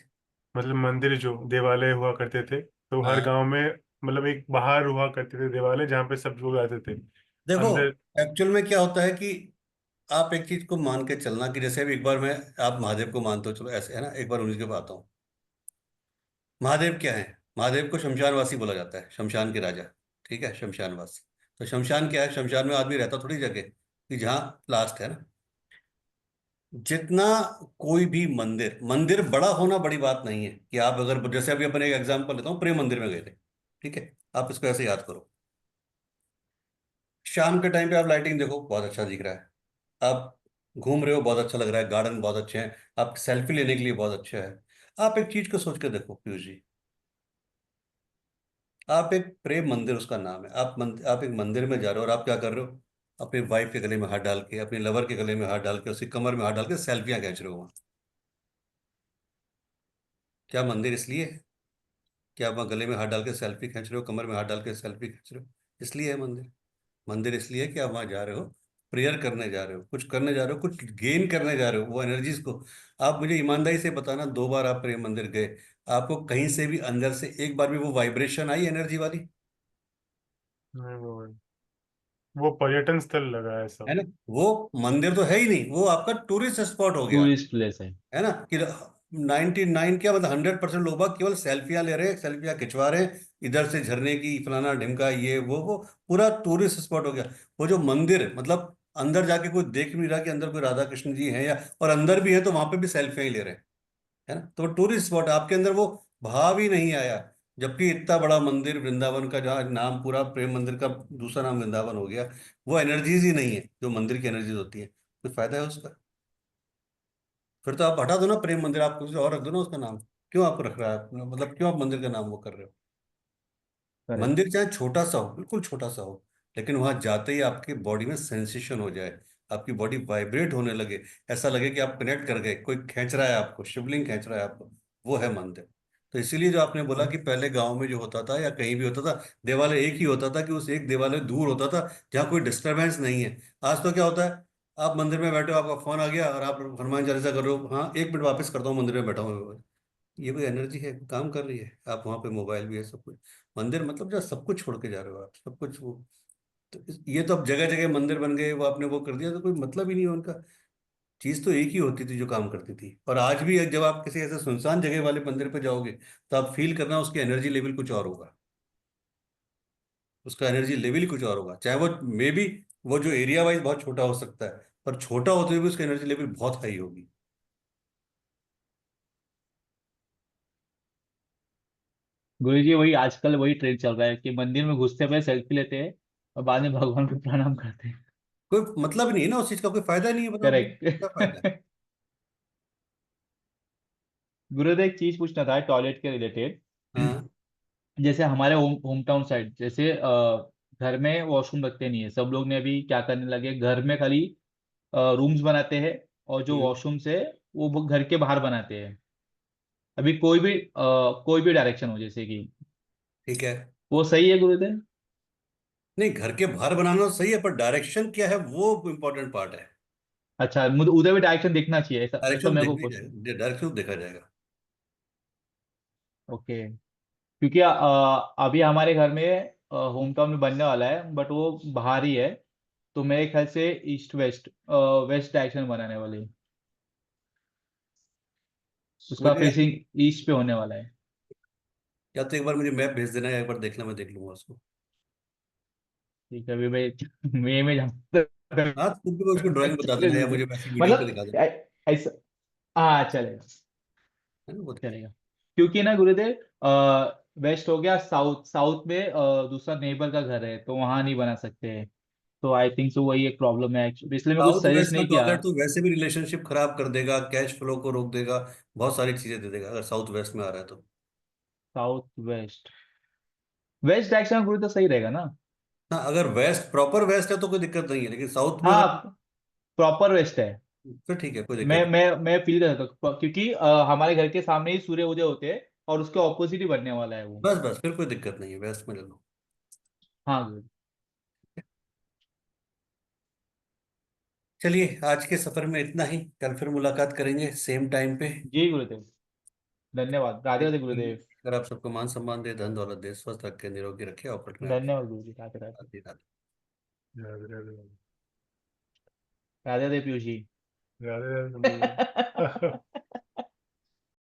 मतलब मंदिर जो देवालय हुआ करते थे तो हर हाँ, गांव में, मतलब एक बाहर हुआ करते थे देवालय जहाँ पे सब लोग आते थे। देखो, अंदर। एक्चुअल में क्या होता है कि आप एक चीज को मान के चलना कि जैसे अभी एक बार मैं, आप महादेव को मानते हो, चलो ऐसे है ना, एक बार उन्हीं के पास आता हूँ। महादेव क्या है? महादेव को शमशानवासी बोला जाता है, शमशान के राजा। ठीक है, शमशानवासी। तो शमशान क्या है? शमशान में आदमी रहता थोड़ी जगह कि जहाँ लास्ट है ना। जितना कोई भी मंदिर, मंदिर बड़ा होना बड़ी बात नहीं है कि आप अगर, जैसे अभी अपन एक एग्जांपल लेता हूँ, प्रेम मंदिर में गए थे। ठीक है, आप इसको ऐसे याद करो। शाम के टाइम पे आप लाइटिंग देखो, बहुत अच्छा दिख रहा है। आप घूम रहे हो, बहुत अच्छा लग रहा है, गार्डन बहुत अच्छे हैं, आप सेल्फी लेने के लिए बहुत अच्छा है। आप एक चीज को सोच के देखो पीयूष जी, आप एक प्रेम मंदिर उसका नाम है, आप एक मंदिर में जा रहे हो और आप क्या कर रहे हो? अपनी वाइफ के गले में हाथ डाल के, अपने लवर के गले में हाथ डाल के, उसकी कमर में हाथ डाल के सेल्फियां खींच रहे हो वहां। क्या मंदिर इसलिए है कि आप वहाँ गले में हाथ डाल के सेल्फी खींच रहे हो, कमर में हाथ डाल के सेल्फी खींच रहे हो? इसलिए है मंदिर। मंदिर इसलिए है कि आप वहाँ जा रहे हो, प्रेयर करने जा रहे हो, कुछ करने जा रहे हो, कुछ गेन करने जा रहे हो वो एनर्जीज को। आप मुझे ईमानदारी से बताना, 2 बार आप प्रेम मंदिर गए, आपको कहीं से भी अंदर से एक बार भी वो वाइब्रेशन आई एनर्जी वाली? नहीं, वो पर्यटन स्थल लगा है है सब। ना? वो मंदिर तो है ही नहीं, वो आपका टूरिस्ट स्पॉट हो गया। टूरिस्ट प्लेस है। है ना कि 99 क्या मतलब 100% लोग बाग केवल सेल्फियां ले रहे हैं, सेल्फियां खिंचवा रहे हैं, इधर से झरने की फलाना ढिमका, ये वो पूरा टूरिस्ट स्पॉट हो गया। वो जो मंदिर, मतलब अंदर जाके कोई देख नहीं रहा कि अंदर कोई राधा कृष्ण जी हैं, या और अंदर भी है तो वहां पे भी सेल्फियां ही ले रहे हैं। है ना? तो वो टूरिस्ट स्पॉट है, आपके अंदर वो भाव ही नहीं आया। जबकि इतना बड़ा मंदिर वृंदावन का, जहाँ नाम पूरा प्रेम मंदिर का दूसरा नाम वृंदावन हो गया, वो एनर्जीज ही नहीं है जो मंदिर की एनर्जीज होती है। कोई फायदा है उसका? फिर तो आप हटा दो ना प्रेम मंदिर, आप कुछ और रख दो ना उसका नाम। क्यों आप रख रहा है, मतलब क्यों आप मंदिर का नाम वो कर रहे हो? करेक्ट। मंदिर चाहे छोटा सा हो, बिल्कुल छोटा सा हो, लेकिन वहां जाते ही आपकी बॉडी में सेंसेशन हो जाए, आपकी बॉडी वाइब्रेट होने लगे, ऐसा लगे कि आप कनेक्ट कर गए, कोई खींच रहा है आपको, शिवलिंग खींच रहा है आपको, वो है मंदिर। तो इसीलिए जो आपने बोला कि पहले गांव में जो होता था या कहीं भी होता था, देवालय एक ही होता था, कि उस एक देवालय दूर होता था जहाँ कोई डिस्टरबेंस नहीं है। आज तो क्या होता है, आप मंदिर में बैठे हो, आपका फोन आ गया और आप हनुमान चालीसा कर रहे हो, हाँ 1 मिनट वापस करता हूँ, मंदिर में बैठा हूँ। ये कोई एनर्जी है? काम कर रही है? आप वहां पे मोबाइल भी है, सब कुछ। मंदिर मतलब जो सब कुछ छोड़ के जा रहे हो आप, सब कुछ वो। तो ये तो अब जगह जगह मंदिर बन गए, वो आपने वो कर दिया, तो कोई मतलब ही नहीं है उनका। चीज तो एक ही होती थी जो काम करती थी। और आज भी जब आप किसी ऐसे सुनसान जगह वाले मंदिर पे जाओगे, तो आप फील करना उसकी एनर्जी लेवल कुछ और होगा, उसका एनर्जी लेवल ही कुछ और होगा। चाहे वो मे बी वो जो एरिया वाइज बहुत छोटा हो सकता है, पर छोटा होते हुए भी उसकी एनर्जी लेवल बहुत हाई होगी। गुरु जी, वही आजकल वही ट्रेंड चल रहा है कि मंदिर में घुसते पहले सेल्फी लेते हैं और बाद में भगवान को प्रणाम करते हैं। कोई मतलब ही नहीं है ना उस चीज का, कोई फायदा नहीं है, बताओ मुझे क्या फायदा है? करेक्ट। गुरुदेव, एक चीज पूछना था टॉयलेट के रिलेटेड। हाँ। जैसे हमारे होम टाउन साइड, जैसे घर में वॉशरूम रखते नहीं है सब लोग ने, अभी क्या करने लगे, घर में खाली रूम्स बनाते हैं और जो हम्म। वॉशरूम्स है वो घर के बाहर बनाते हैं। अभी कोई भी डायरेक्शन हो, जैसे कि ठीक है। वो सही है गुरुदेव? नहीं, घर के बाहर बनाना तो सही है, पर डायरेक्शन क्या है वो इम्पोर्टेंट पार्ट है। अच्छा, मुझे उधर भी डायरेक्शन देखना चाहिए, ऐसा ऐसा डायरेक्शन मेरे को देखनी कुछ। जाएगा, डायरेक्शन देखा जाएगा। ओके। क्योंकि अभी हमारे घर में होम टाउन में बनने वाला है, बट वो बाहर ही है। तो मेरे ख्याल से ईस्ट वेस्ट वेस्ट डायरेक्शन बनाने वाले हैं। उसका मुझे, फेसिंग ईस्ट पे होने वाला है। या तो एक बार मुझे मैप भेज देना, या एक बार देखना, मैं देख लूंगा उसको। ठीक है, अभी मैं मे में जाऊँ हाँ, तो खुद भी मैं उसको ड्राइंग बता देना, या मुझे वैसी वीडियो पे मतलब दिखा देना। ऐसा। हाँ, चलेगा। है ना, वो देख चलेगा। क्योंकि ना गुरुदेव, वेस्ट हो गया, साउथ साउथ में दूसरा नेबर का घर है तो वहां नहीं बना सकते हैं। तो आई थिंक सो वही एक प्रॉब्लम है एक्चुअली, इसलिए मैं कुछ साउथ सजेस्ट वेस्ट का नहीं किया। टॉयलेट तो वैसे भी रिलेशनशिप खराब कर देगा, कैश फ्लो को रोक देगा, बहुत सारी चीजें दे देगा अगर साउथ वेस्ट में आ रहा है तो। साउथ वेस्ट, वेस्ट डायरेक्शन में गुरु तो सही रहेगा ना? हाँ, अगर वेस्ट प्रॉपर वेस्ट है तो कोई दिक्कत नहीं है, लेकिन साउथ में हाँ, अगर, प्रॉपर वेस्ट है। फिर ठीक है, कोई दिक्कत मैं नहीं। मैं मैं फील कर सकता हूँ क्योंकि हमारे घर के सामने ही सूर्य उदय होते हैं और उसके ऑपोजिट ही बनने वाला है वो। बस बस, फिर कोई दिक्कत नहीं है, वेस्ट में ले लो। हाँ गुरु। चलिए, आज के सफर में इतना ही, कल फिर मुलाकात करेंगे सेम टाइम पे। जी गुरुदेव, धन्यवाद, राधे राधे गुरुदेव। अगर आप सबको मान सम्मान दे, धन दौलत दे, स्वस्थ रखे, निरोगी रखे, और पटना धन्यवाद गुरु जी, राधे राधे। आदि। राधे राधे राधे राधे पीयूष जी। राधे राधे।